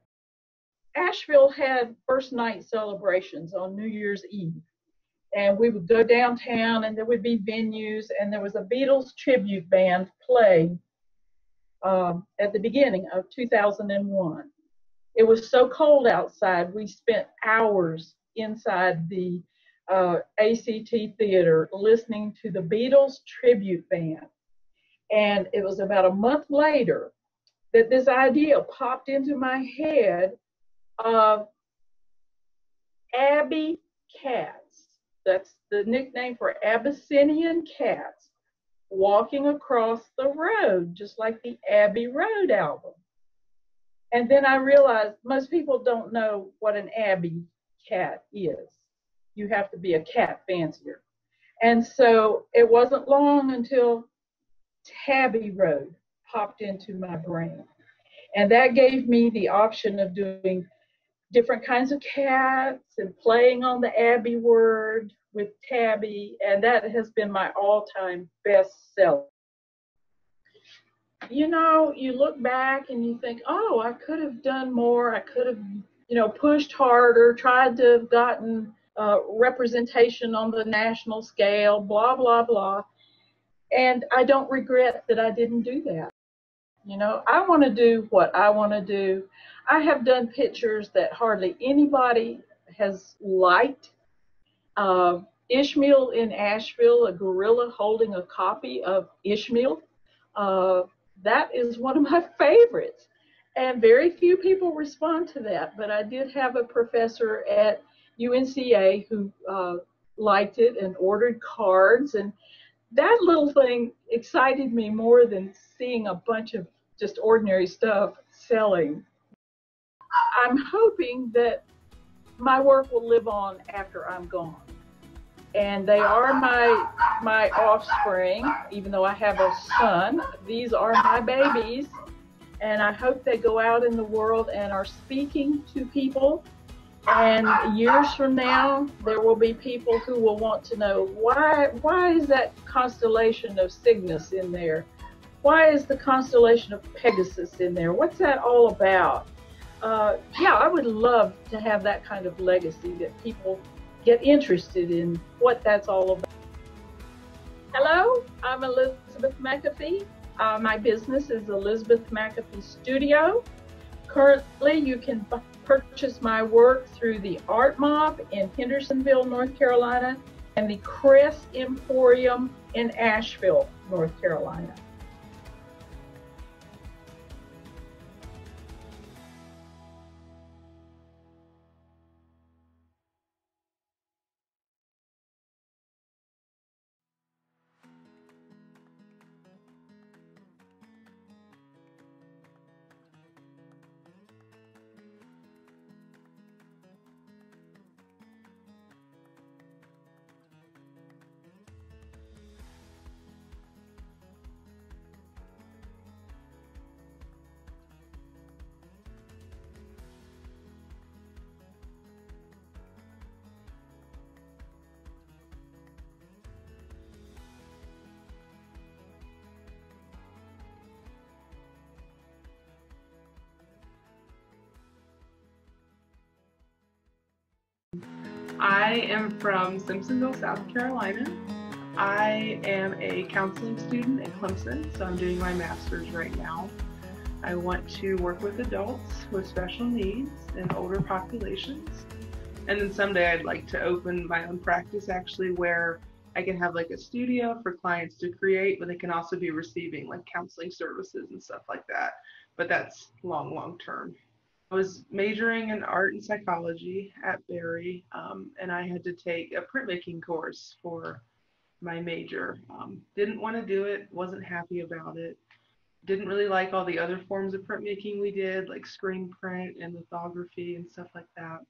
Asheville had first night celebrations on New Year's Eve, and we would go downtown and there would be venues, and there was a Beatles tribute band playing at the beginning of 2001. It was so cold outside, we spent hours inside the ACT Theater listening to the Beatles tribute band. And it was about a month later that this idea popped into my head of Abbey cats. That's the nickname for Abyssinian cats walking across the road, just like the Abbey Road album. And then I realized most people don't know what an Abbey cat is. You have to be a cat fancier. And so it wasn't long until Tabby Road popped into my brain. And that gave me the option of doing different kinds of cats and playing on the Abbey word with Tabby, and that has been my all-time best seller. You look back and you think, oh, I could have done more. I could have, pushed harder, tried to have gotten representation on the national scale, blah, blah, blah. And I don't regret that I didn't do that. I want to do what I want to do. I have done pictures that hardly anybody has liked. Ishmael in Asheville, a gorilla holding a copy of Ishmael. That is one of my favorites. And very few people respond to that. But I did have a professor at UNCA who liked it and ordered cards. And that little thing excited me more than seeing a bunch of just ordinary stuff selling. I'm hoping that my work will live on after I'm gone. And they are my offspring, even though I have a son. These are my babies. And I hope they go out in the world and are speaking to people. And years from now, there will be people who will want to know, why is that constellation of Cygnus in there? Why is the constellation of Pegasus in there? What's that all about? Yeah, I would love to have that kind of legacy, that people get interested in what that's all about. Hello, I'm Elizabeth McAfee. My business is Elizabeth McAfee Studio. Currently, you can purchase my work through the Art Mob in Hendersonville, North Carolina, and the Crest Emporium in Asheville, North Carolina. I am from Simpsonville, South Carolina. I am a counseling student at Clemson, so I'm doing my master's right now. I want to work with adults with special needs and older populations. And then someday I'd like to open my own practice actually where I can have like a studio for clients to create, but they can also be receiving like counseling services and stuff like that. But that's long term. I was majoring in art and psychology at Berry, and I had to take a printmaking course for my major. Didn't want to do it, wasn't happy about it. Didn't really like all the other forms of printmaking we did, like screen print and lithography and stuff like that.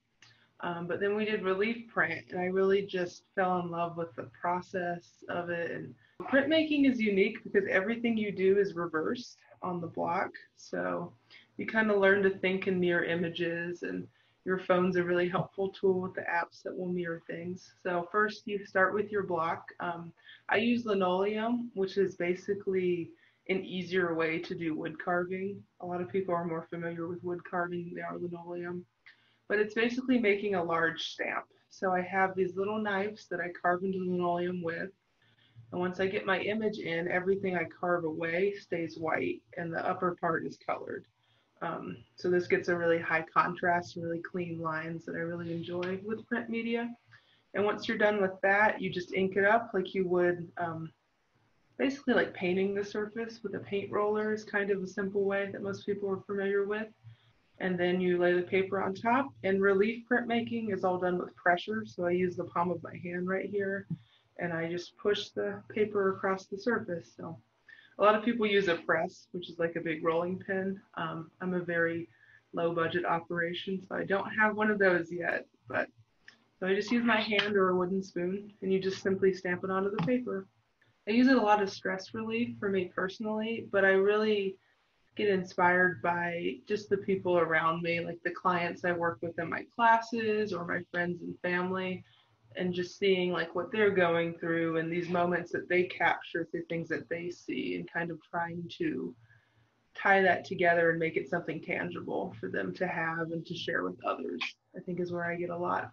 But then we did relief print, and I really just fell in love with the process of it. And printmaking is unique because everything you do is reversed on the block. So you kind of learn to think in mirror images, and your phone's a really helpful tool with the apps that will mirror things. So first you start with your block. I use linoleum, which is basically an easier way to do wood carving. A lot of people are more familiar with wood carving than they are linoleum. But it's basically making a large stamp. So I have these little knives that I carve into linoleum with. And once I get my image in, everything I carve away stays white and the upper part is colored. So this gets a really high contrast, really clean lines that I really enjoy with print media. And once you're done with that, you just ink it up like you would, basically like painting the surface with a paint roller is kind of a simple way that most people are familiar with. And then you lay the paper on top, and relief printmaking is all done with pressure. So I use the palm of my hand right here, and I just push the paper across the surface. So a lot of people use a press, which is like a big rolling pin. I'm a very low budget operation, so I don't have one of those yet. But so I just use my hand or a wooden spoon, and you just simply stamp it onto the paper. I use it a lot of stress relief for me personally, but I really get inspired by just the people around me, like the clients I work with in my classes or my friends and family, and just seeing like what they're going through and these moments that they capture through things that they see, and kind of trying to tie that together and make it something tangible for them to have and to share with others, I think is where I get a lot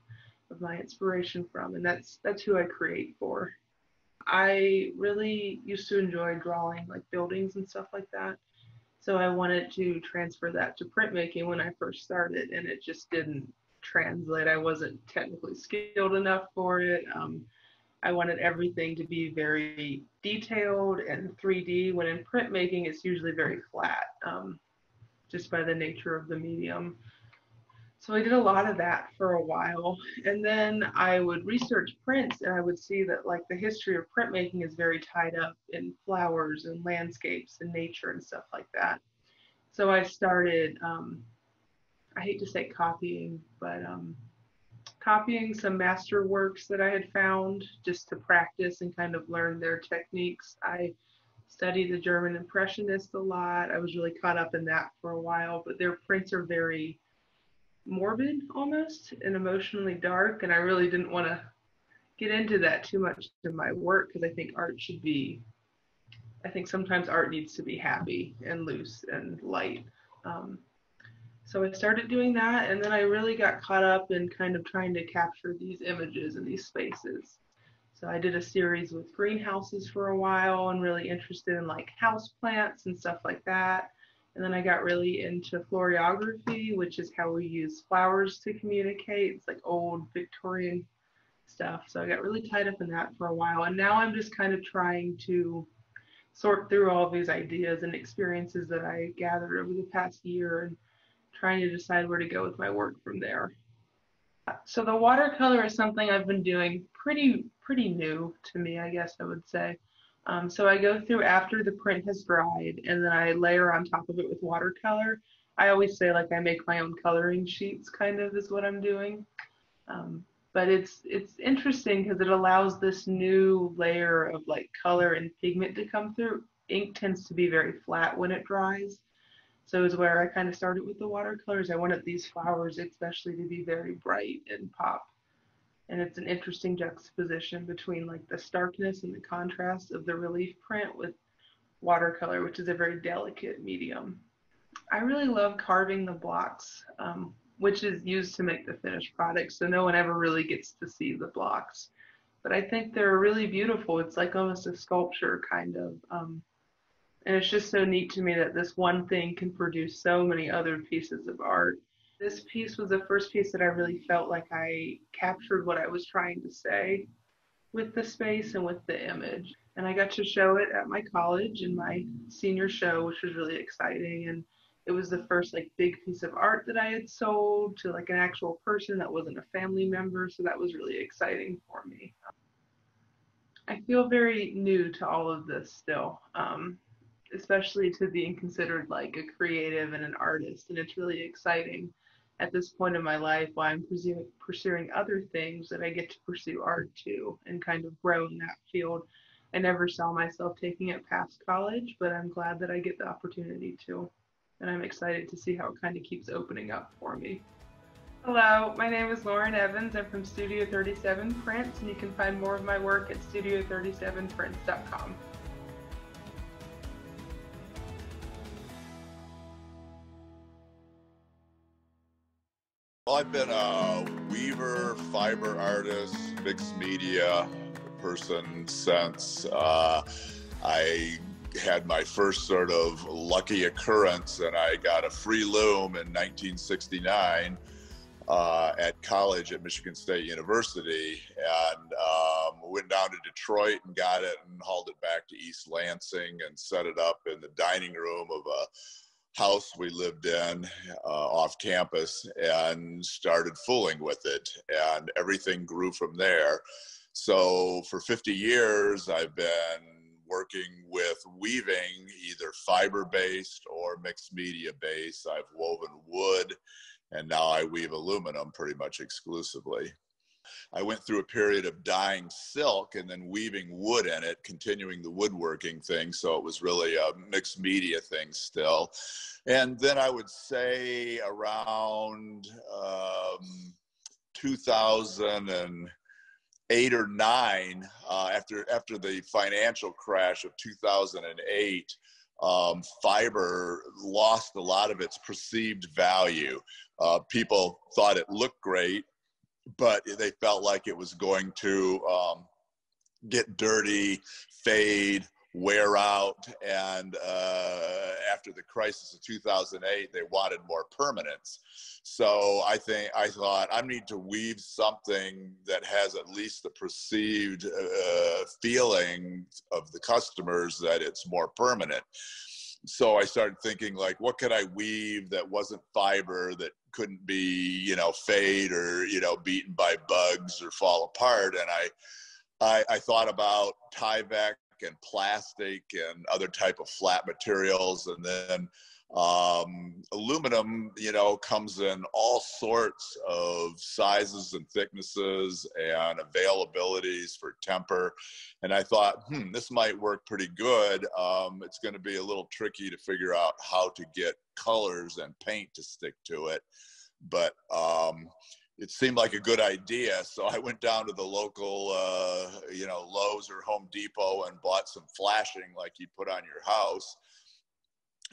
of my inspiration from, and that's who I create for. I really used to enjoy drawing like buildings and stuff like that. So I wanted to transfer that to printmaking when I first started, and it just didn't translate. I wasn't technically skilled enough for it. I wanted everything to be very detailed and 3D, when in printmaking it's usually very flat, just by the nature of the medium. So I did a lot of that for a while, and then I would research prints, and I would see that like the history of printmaking is very tied up in flowers and landscapes and nature and stuff like that. So I started, I hate to say copying, but copying some master works that I had found just to practice and kind of learn their techniques. I studied the German Impressionists a lot. I was really caught up in that for a while, but their prints are very morbid almost and emotionally dark, and I really didn't want to get into that too much in my work, because I think art should be, I think sometimes art needs to be happy and loose and light. So I started doing that, and then I really got caught up in kind of trying to capture these images and these spaces. So I did a series with greenhouses for a while and really interested in like house plants and stuff like that. And then I got really into florography, which is how we use flowers to communicate. It's like old Victorian stuff. So I got really tied up in that for a while. And now I'm just kind of trying to sort through all of these ideas and experiences that I gathered over the past year and trying to decide where to go with my work from there. So the watercolor is something I've been doing pretty new to me, I guess I would say. So I go through after the print has dried, and then I layer on top of it with watercolor. I always say like I make my own coloring sheets, kind of is what I'm doing. But it's interesting because it allows this new layer of like color and pigment to come through. Ink tends to be very flat when it dries. So is where I kind of started with the watercolors. I wanted these flowers especially to be very bright and pop. And it's an interesting juxtaposition between like the starkness and the contrast of the relief print with watercolor, which is a very delicate medium. I really love carving the blocks, which is used to make the finished product, so no one ever really gets to see the blocks. But I think they're really beautiful. It's like almost a sculpture kind of. And it's just so neat to me that this one thing can produce so many other pieces of art. This piece was the first piece that I really felt like I captured what I was trying to say with the space and with the image. And I got to show it at my college in my senior show, which was really exciting. And it was the first like big piece of art that I had sold to like an actual person that wasn't a family member. So that was really exciting for me. I feel very new to all of this still, especially to being considered like a creative and an artist. And it's really exciting at this point in my life while I'm pursuing other things that I get to pursue art too and kind of grow in that field. I never saw myself taking it past college, but I'm glad that I get the opportunity to. And I'm excited to see how it kind of keeps opening up for me. Hello, my name is Lauren Evans. I'm from Studio 37 Prints, and you can find more of my work at studio37prints.com. Well, I've been a weaver, fiber artist, mixed media person since I had my first sort of lucky occurrence, and I got a free loom in 1969 at college at Michigan State University, and went down to Detroit and got it and hauled it back to East Lansing and set it up in the dining room of a house we lived in off campus and started fooling with it, and everything grew from there. So for 50 years I've been working with weaving, either fiber-based or mixed media-based. I've woven wood, and now I weave aluminum pretty much exclusively. I went through a period of dyeing silk and then weaving wood in it, continuing the woodworking thing. So it was really a mixed media thing still. And then I would say around 2008 or 9, after the financial crash of 2008, fiber lost a lot of its perceived value. People thought it looked great, but they felt like it was going to get dirty, fade, wear out, and after the crisis of 2008, they wanted more permanence. So I thought I need to weave something that has at least the perceived feeling of the customers that it's more permanent. So I started thinking, like, what could I weave that wasn't fiber, that couldn't be, you know, fade or, you know, beaten by bugs or fall apart. And I thought about Tyvek and plastic and other type of flat materials. And then aluminum, you know, comes in all sorts of sizes and thicknesses and availabilities for temper. And I thought, this might work pretty good. It's going to be a little tricky to figure out how to get colors and paint to stick to it. But it seemed like a good idea. So I went down to the local, you know, Lowe's or Home Depot and bought some flashing like you put on your house.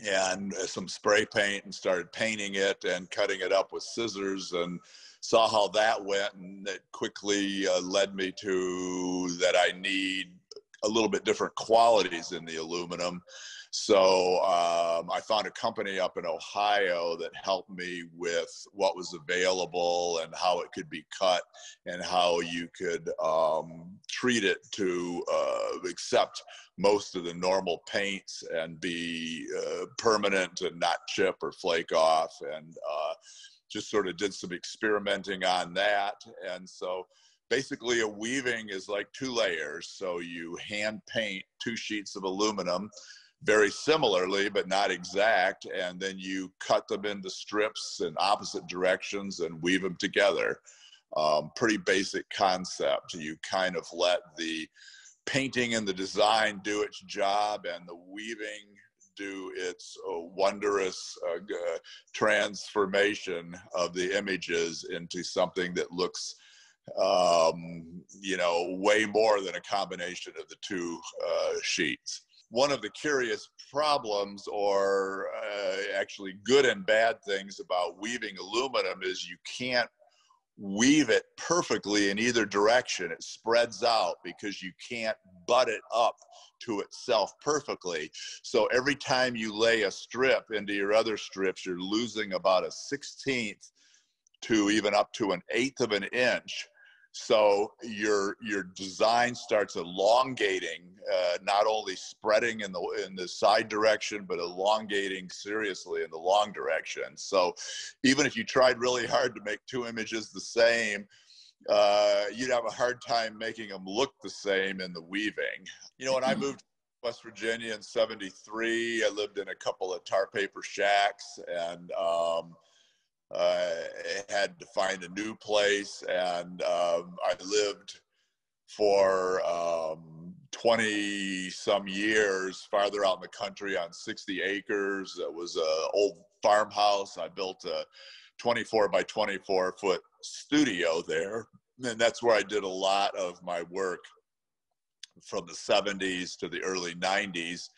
and some spray paint and started painting it and cutting it up with scissors, and saw how that went, and it quickly led me to that I need a little bit different qualities in the aluminum. So I found a company up in Ohio that helped me with what was available and how it could be cut and how you could treat it to accept most of the normal paints and be permanent and not chip or flake off, and just sort of did some experimenting on that. And so basically a weaving is like 2 layers. So you hand paint 2 sheets of aluminum very similarly, but not exact, and then you cut them into strips in opposite directions and weave them together. Pretty basic concept. You kind of let the painting and the design do its job, and the weaving do its wondrous transformation of the images into something that looks you know, way more than a combination of the 2 sheets. One of the curious problems, or actually good and bad things about weaving aluminum, is you can't weave it perfectly in either direction. It spreads out because you can't butt it up to itself perfectly. So every time you lay a strip into your other strips, you're losing about a 1/16 to even up to an 1/8 of an inch. So your design starts elongating, not only spreading in the side direction, but elongating seriously in the long direction. So even if you tried really hard to make 2 images the same, you'd have a hard time making them look the same in the weaving. You know, when I moved to West Virginia in '73, I lived in a couple of tar paper shacks, and I had to find a new place, and I lived for 20 some years farther out in the country on 60 acres. It was an old farmhouse. I built a 24 by 24 foot studio there, and that's where I did a lot of my work from the 70s to the early 90s.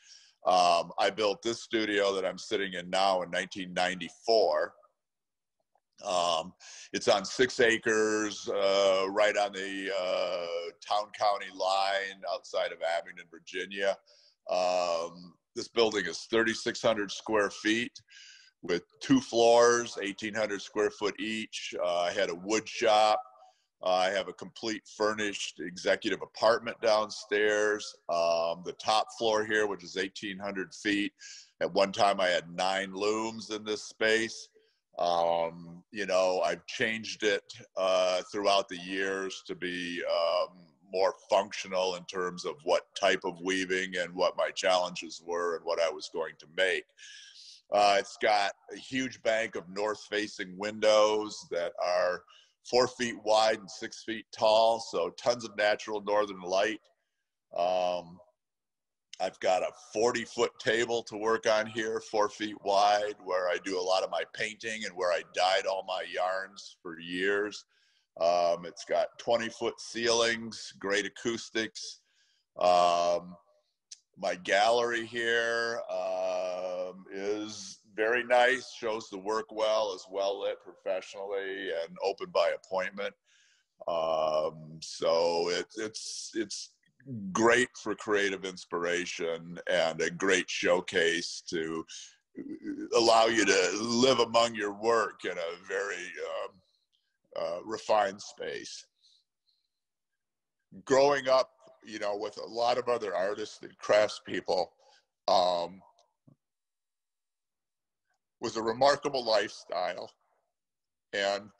I built this studio that I'm sitting in now in 1994. It's on 6 acres, right on the town-county line outside of Abingdon, Virginia. This building is 3,600 square feet with 2 floors, 1,800 square foot each. I had a wood shop. I have a complete furnished executive apartment downstairs. The top floor here, which is 1,800 feet. At one time, I had 9 looms in this space. You know, I've changed it throughout the years to be more functional in terms of what type of weaving and what my challenges were and what I was going to make. It's got a huge bank of north-facing windows that are 4 feet wide and 6 feet tall, so tons of natural northern light. I've got a 40-foot table to work on here, 4 feet wide, where I do a lot of my painting and where I dyed all my yarns for years. It's got 20-foot ceilings, great acoustics. My gallery here is very nice, shows the work well, is well lit professionally and open by appointment. So it's great for creative inspiration and a great showcase to allow you to live among your work in a very refined space. Growing up, you know, with a lot of other artists and craftspeople, was a remarkable lifestyle, and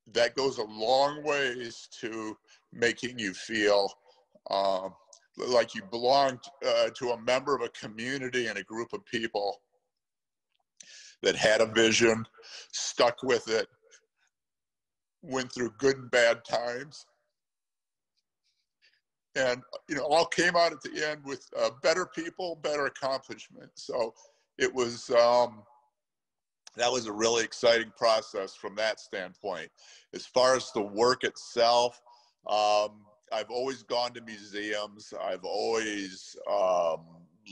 that goes a long ways to making you feel like you belonged to a member of a community and a group of people that had a vision, stuck with it, went through good and bad times, and you know, all came out at the end with better people, better accomplishment. So it was that was a really exciting process from that standpoint. As far as the work itself, I've always gone to museums. I've always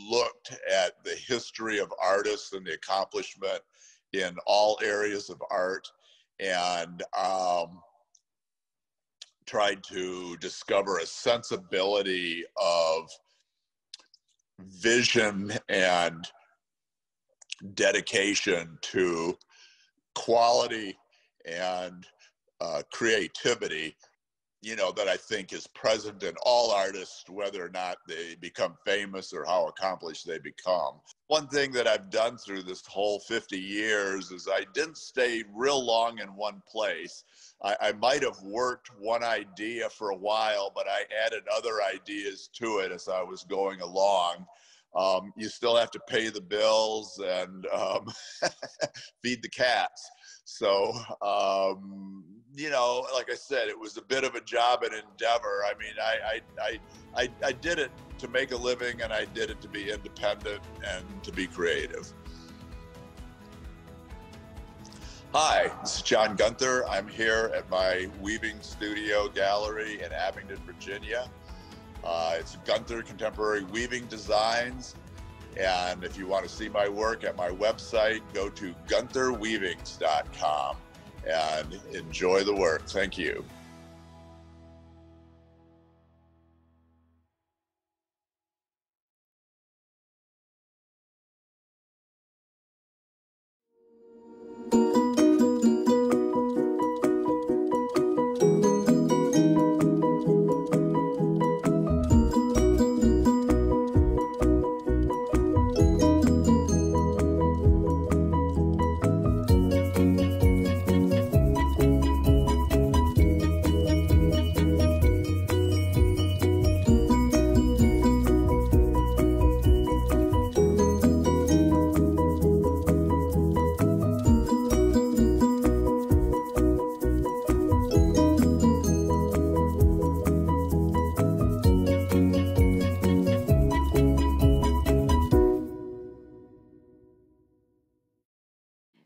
looked at the history of artists and the accomplishment in all areas of art, and tried to discover a sensibility of vision and dedication to quality and creativity, you know, that I think is present in all artists, whether or not they become famous or how accomplished they become. One thing that I've done through this whole 50 years is I didn't stay real long in one place. I might have worked one idea for a while, but I added other ideas to it as I was going along. You still have to pay the bills and feed the cats. So, you know, like I said, it was a bit of a job and endeavor. I mean, I did it to make a living, and I did it to be independent and to be creative. Hi, this is John Gunther. I'm here at my weaving studio gallery in Abingdon, Virginia. It's Gunther Contemporary Weaving Designs. And if you want to see my work at my website, go to guntherweavings.com and enjoy the work. Thank you.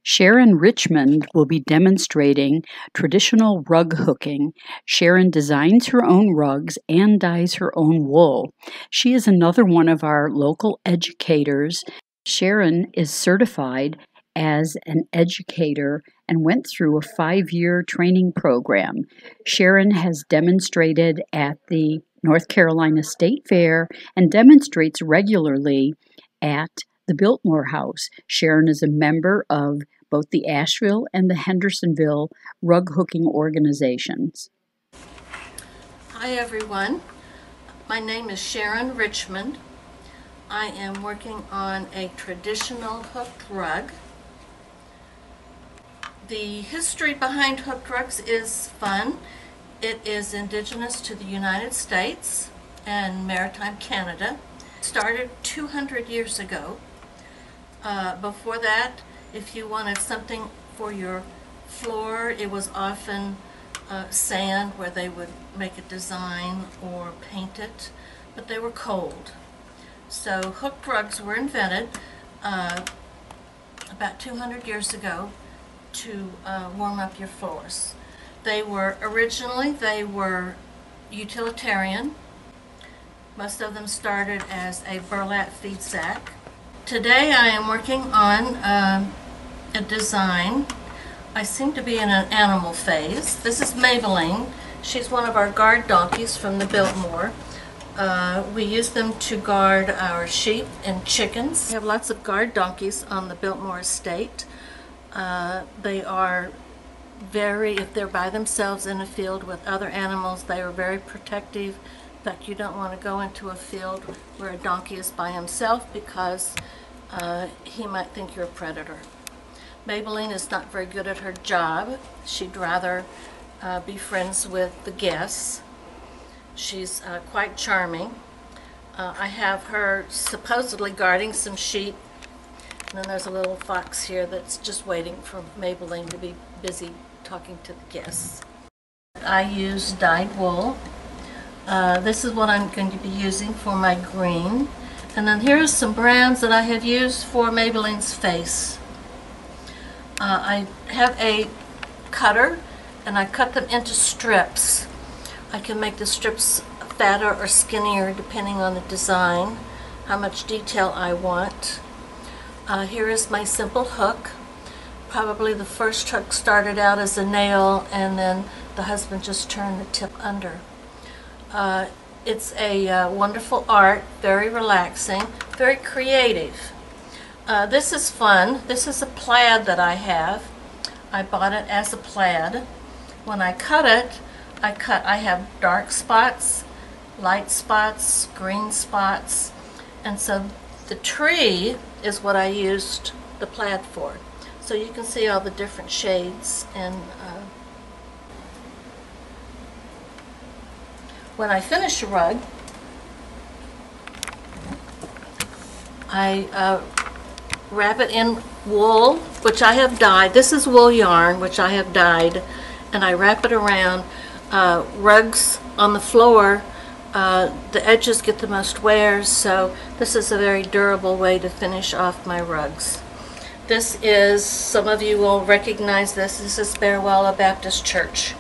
Sharon Richmond will be demonstrating traditional rug hooking. Sharon designs her own rugs and dyes her own wool. She is another one of our local educators. Sharon is certified as an educator and went through a 5-year training program. Sharon has demonstrated at the North Carolina State Fair and demonstrates regularly at the Biltmore House. Sharon is a member of both the Asheville and the Hendersonville rug hooking organizations. Hi everyone, my name is Sharon Richmond. I am working on a traditional hooked rug. The history behind hooked rugs is fun. It is indigenous to the United States and maritime Canada. It started 200 years ago. Before that, if you wanted something for your floor, it was often sand where they would make a design or paint it, but they were cold. So hooked rugs were invented about 200 years ago to warm up your floors. They were utilitarian. Most of them started as a burlap feed sack. Today I am working on a design. I seem to be in an animal phase. This is Maybelline. She's one of our guard donkeys from the Biltmore. We use them to guard our sheep and chickens. We have lots of guard donkeys on the Biltmore estate. They are if they're by themselves in a field with other animals, they are very protective. In fact, you don't want to go into a field where a donkey is by himself because he might think you're a predator. Maybelline is not very good at her job. She'd rather be friends with the guests. She's quite charming. I have her supposedly guarding some sheep, and then there's a little fox here that's just waiting for Maybelline to be busy talking to the guests. I use dyed wool. This is what I'm going to be using for my green. And then here's some browns that I have used for Maybelline's face. I have a cutter and I cut them into strips. I can make the strips fatter or skinnier depending on the design. how much detail I want. Here is my simple hook. Probably the first hook started out as a nail, and then the husband just turned the tip under. It's a wonderful art, very relaxing, very creative. This is fun. This is a plaid that I have. I bought it as a plaid. When I cut it, I have dark spots, light spots, green spots, and so the tree is what I used the plaid for. So you can see all the different shades, and when I finish a rug, I wrap it in wool, which I have dyed. This is wool yarn, which I have dyed, and I wrap it around. Rugs on the floor, the edges get the most wear, so this is a very durable way to finish off my rugs. This is, some of you will recognize this, this is Bearwella Baptist Church.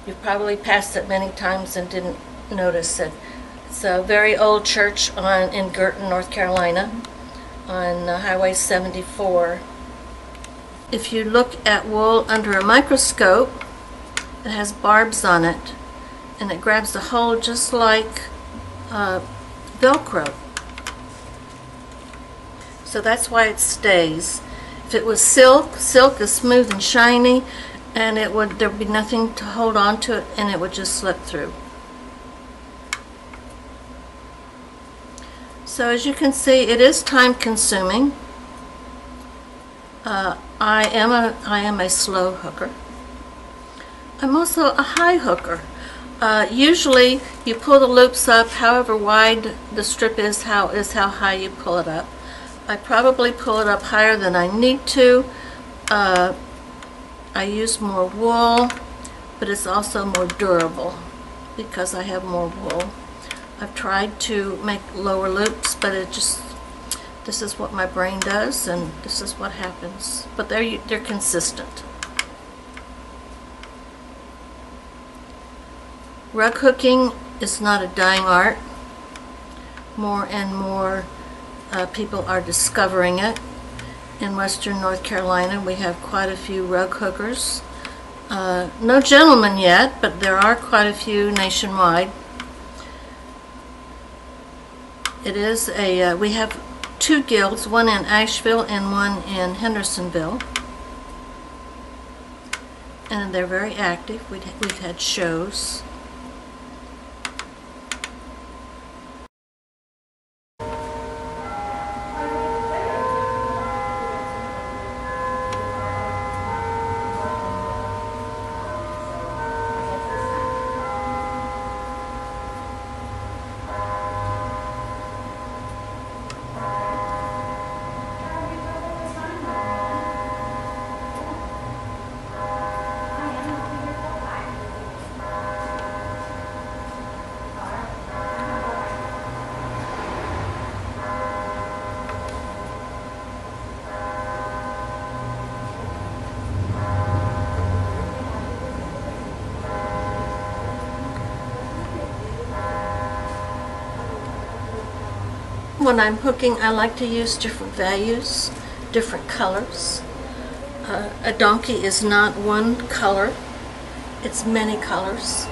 You've probably passed it many times and didn't notice it. It's a very old church in Girton, North Carolina, on Highway 74. If you look at wool under a microscope, it has barbs on it, and it grabs the hole just like Velcro. So that's why it stays. If it was silk, silk is smooth and shiny, and there'd be nothing to hold on to it, and it would just slip through. So as you can see, it is time consuming. I am a slow hooker. I'm also a high hooker. Usually you pull the loops up however wide the strip is how high you pull it up. I probably pull it up higher than I need to. I use more wool, but it's also more durable because I have more wool. I've tried to make lower loops, but this is what my brain does, and this is what happens. But they're consistent. Rug hooking is not a dying art. More and more people are discovering it. In Western North Carolina, we have quite a few rug hookers. No gentlemen yet, but there are quite a few nationwide. It is we have 2 guilds, one in Asheville and one in Hendersonville. And they're very active. We've had shows. When I'm hooking, I like to use different values, different colors. A donkey is not one color, it's many colors.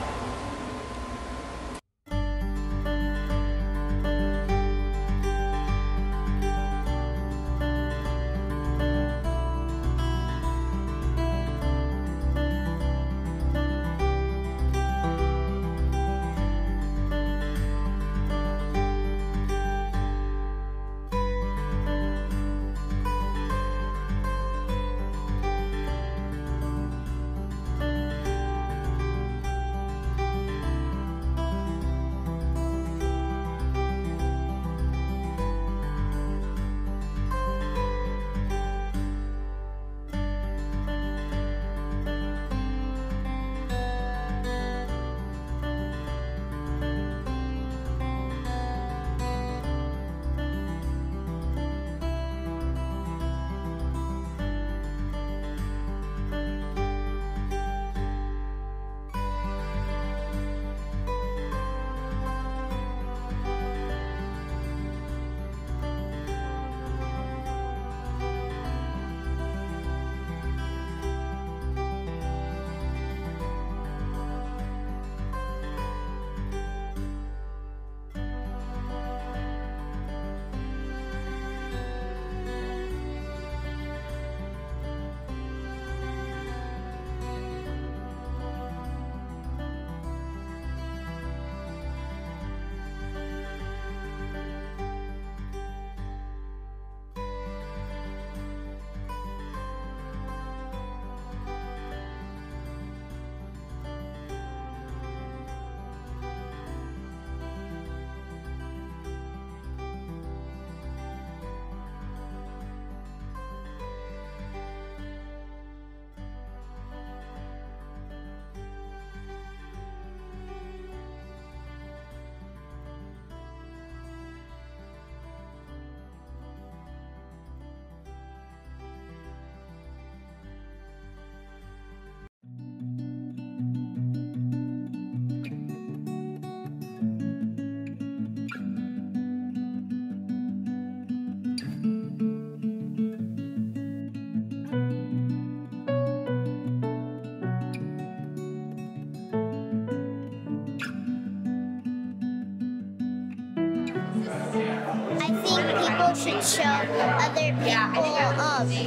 can show other people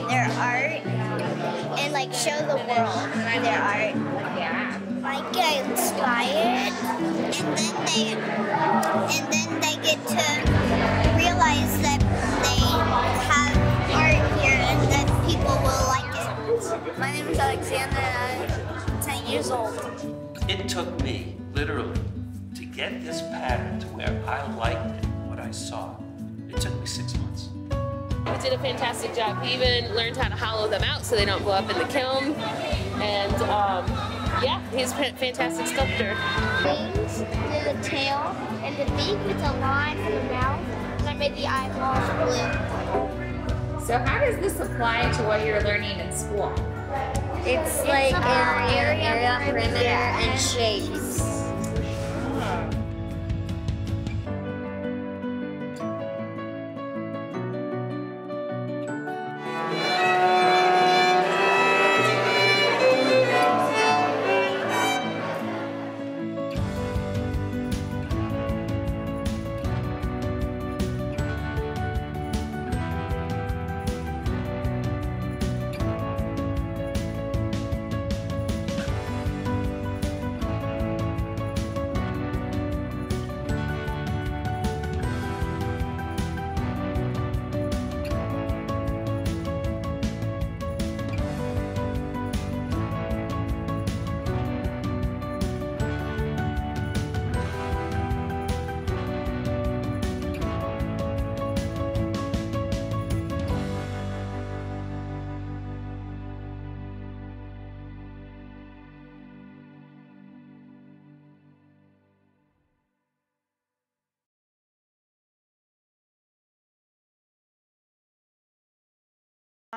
their art and like show the world their art. Yeah. Like get inspired, and then they get to realize that they have art here and that people will like it. My name is Alexander and I'm 10 years old. It took me, literally, to get this pattern to where I liked it, what I saw. It took me 6 months. He did a fantastic job. He even learned how to hollow them out so they don't blow up in the kiln. And yeah, he's a fantastic sculptor. Wings, the tail, and the beak with a line for the mouth, and I made the eyeballs blue. So how does this apply to what you're learning in school? It's like area, perimeter, and shapes.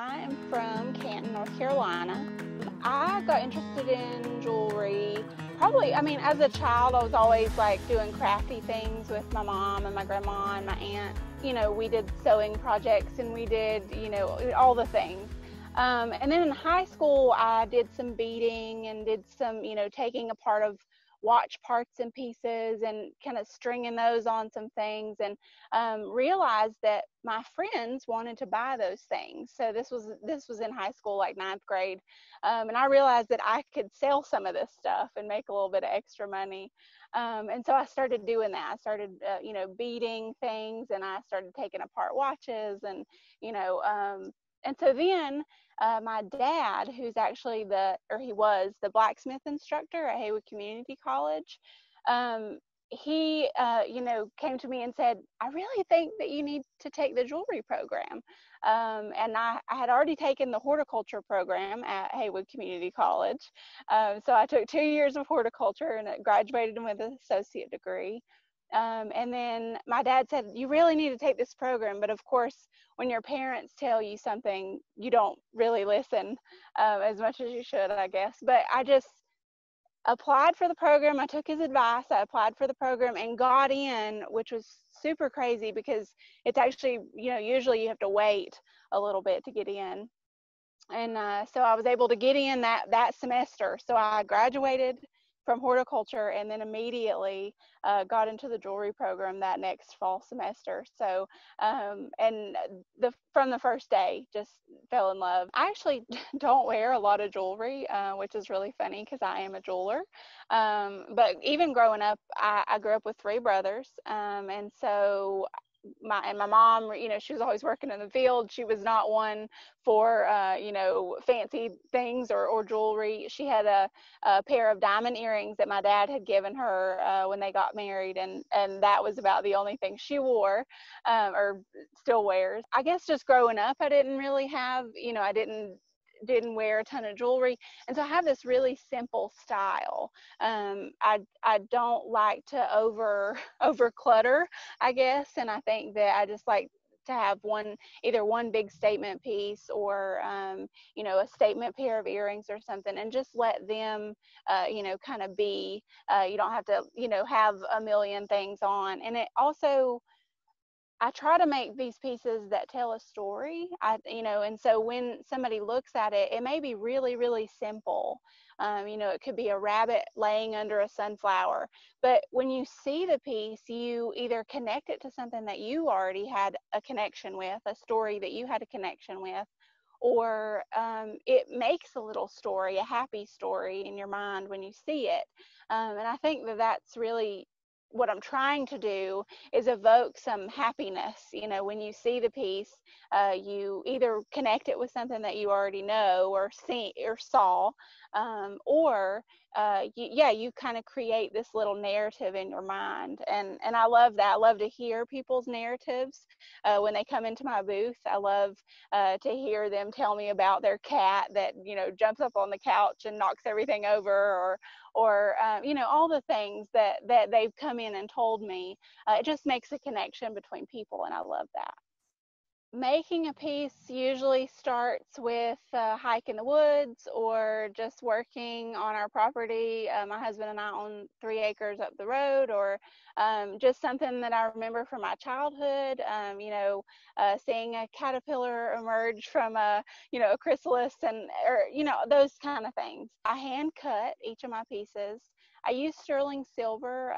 I am from Canton, North Carolina. I got interested in jewelry probably, I mean, as a child, I was always like doing crafty things with my mom and my grandma and my aunt. You know, we did sewing projects and we did, you know, all the things. And then in high school, I did some beading and did some, you know, taking apart of watch parts and pieces and kind of stringing those on some things, and realized that my friends wanted to buy those things. So this was in high school, like 9th grade, and I realized that I could sell some of this stuff and make a little bit of extra money. And so I started doing that. I started, you know, beading things, and I started taking apart watches, and, you know, and so then my dad, who's actually he was the blacksmith instructor at Haywood Community College, he, you know, came to me and said, I really think that you need to take the jewelry program. And I had already taken the horticulture program at Haywood Community College. So I took 2 years of horticulture and graduated with an associate degree. And then my dad said, you really need to take this program. But of course, when your parents tell you something, you don't really listen as much as you should, I guess. But I just applied for the program. I took his advice. I applied for the program and got in, which was super crazy because it's actually, you know, usually you have to wait a little bit to get in. And so I was able to get in that semester. So I graduated from horticulture and then immediately got into the jewelry program that next fall semester. So and from the first day just fell in love. I actually don't wear a lot of jewelry, which is really funny because I am a jeweler. But even growing up, I grew up with 3 brothers, and so my mom, you know, she was always working in the field. She was not one for you know, fancy things or jewelry. She had a pair of diamond earrings that my dad had given her when they got married, and that was about the only thing she wore or still wears. I guess just growing up, I didn't really have, you know, I didn't wear a ton of jewelry, and so I have this really simple style. I don't like to over clutter, I guess, and I think that I just like to have either one big statement piece or you know, a statement pair of earrings or something, and just let them you know, kind of be. You don't have to, you know, have a million things on. And it also, I try to make these pieces that tell a story. And so when somebody looks at it, it may be really, really simple. It could be a rabbit laying under a sunflower. But when you see the piece, you either connect it to something that you already had a connection with, a story that you had a connection with, or it makes a little story, a happy story in your mind when you see it. And I think that that's really what I'm trying to do, is evoke some happiness. When you see the piece, you either connect it with something that you already know or see or saw, or you kind of create this little narrative in your mind. And I love that. I love to hear people's narratives when they come into my booth. I love to hear them tell me about their cat that jumps up on the couch and knocks everything over, or all the things that they've come in and told me. It just makes a connection between people, and I love that. Making a piece usually starts with a hike in the woods or just working on our property. My husband and I own 3 acres up the road, or just something that I remember from my childhood, seeing a caterpillar emerge from a chrysalis, or those kind of things. I hand cut each of my pieces. I use sterling silver.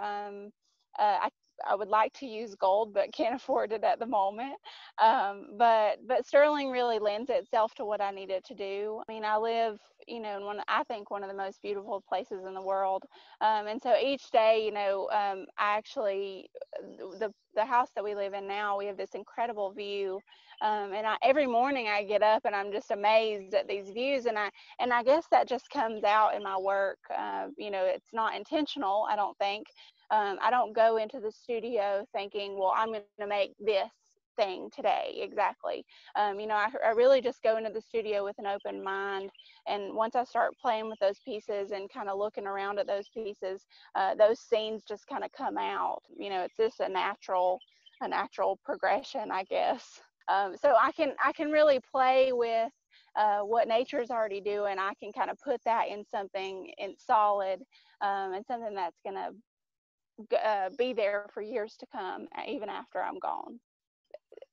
I would like to use gold, but can't afford it at the moment. But sterling really lends itself to what I needed to do. I mean, I live, in I think one of the most beautiful places in the world. And so each day, I actually, the house that we live in now, we have this incredible view. And every morning I get up and I'm just amazed at these views. And I guess that just comes out in my work. It's not intentional, I don't think. I don't go into the studio thinking, well, I'm going to make this thing today exactly. I really just go into the studio with an open mind, and once I start playing with those pieces and kind of looking around at those pieces, those scenes just kind of come out. It's just a natural progression, I guess. So I can really play with what nature's already doing. I can kind of put that in something solid, and something that's going to be there for years to come, even after I'm gone.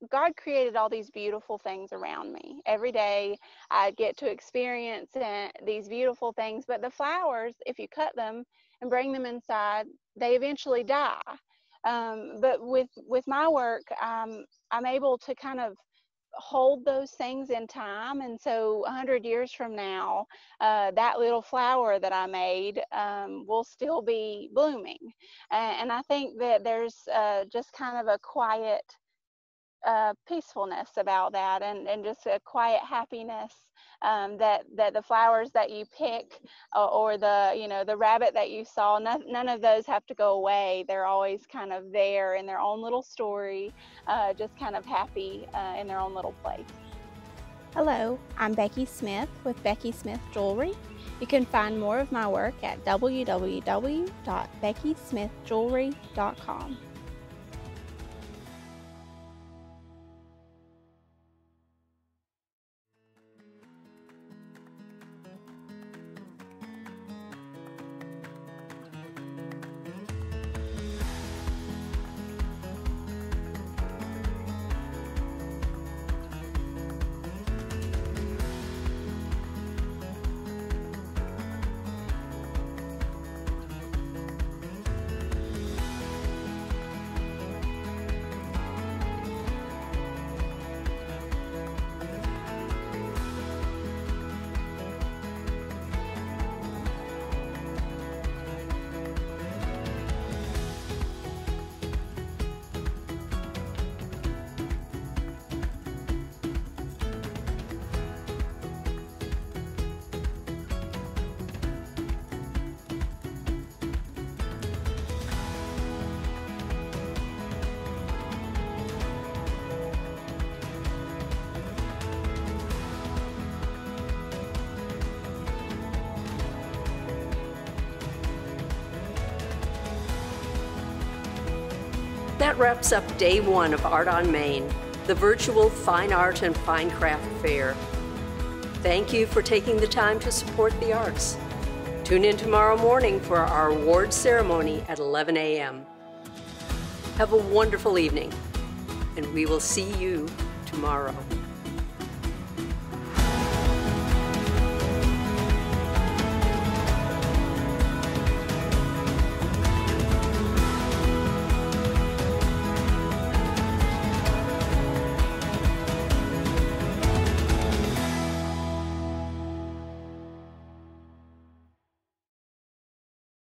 God created all these beautiful things around me. Every day I get to experience these beautiful things, but the flowers, if you cut them and bring them inside, they eventually die. But with my work, I'm able to kind of hold those things in time, and so 100 years from now, that little flower that I made will still be blooming. And I think that there's just kind of a quiet peacefulness about that, and just a quiet happiness, that the flowers that you pick, or the rabbit that you saw, none of those have to go away. They're always kind of there in their own little story, just kind of happy in their own little place. Hello, I'm Becky Smith with Becky Smith Jewelry. You can find more of my work at www.beckysmithjewelry.com. That wraps up day 1 of Art on Main, the virtual fine art and fine craft fair. Thank you for taking the time to support the arts. Tune in tomorrow morning for our award ceremony at 11 a.m. Have a wonderful evening. and we will see you tomorrow.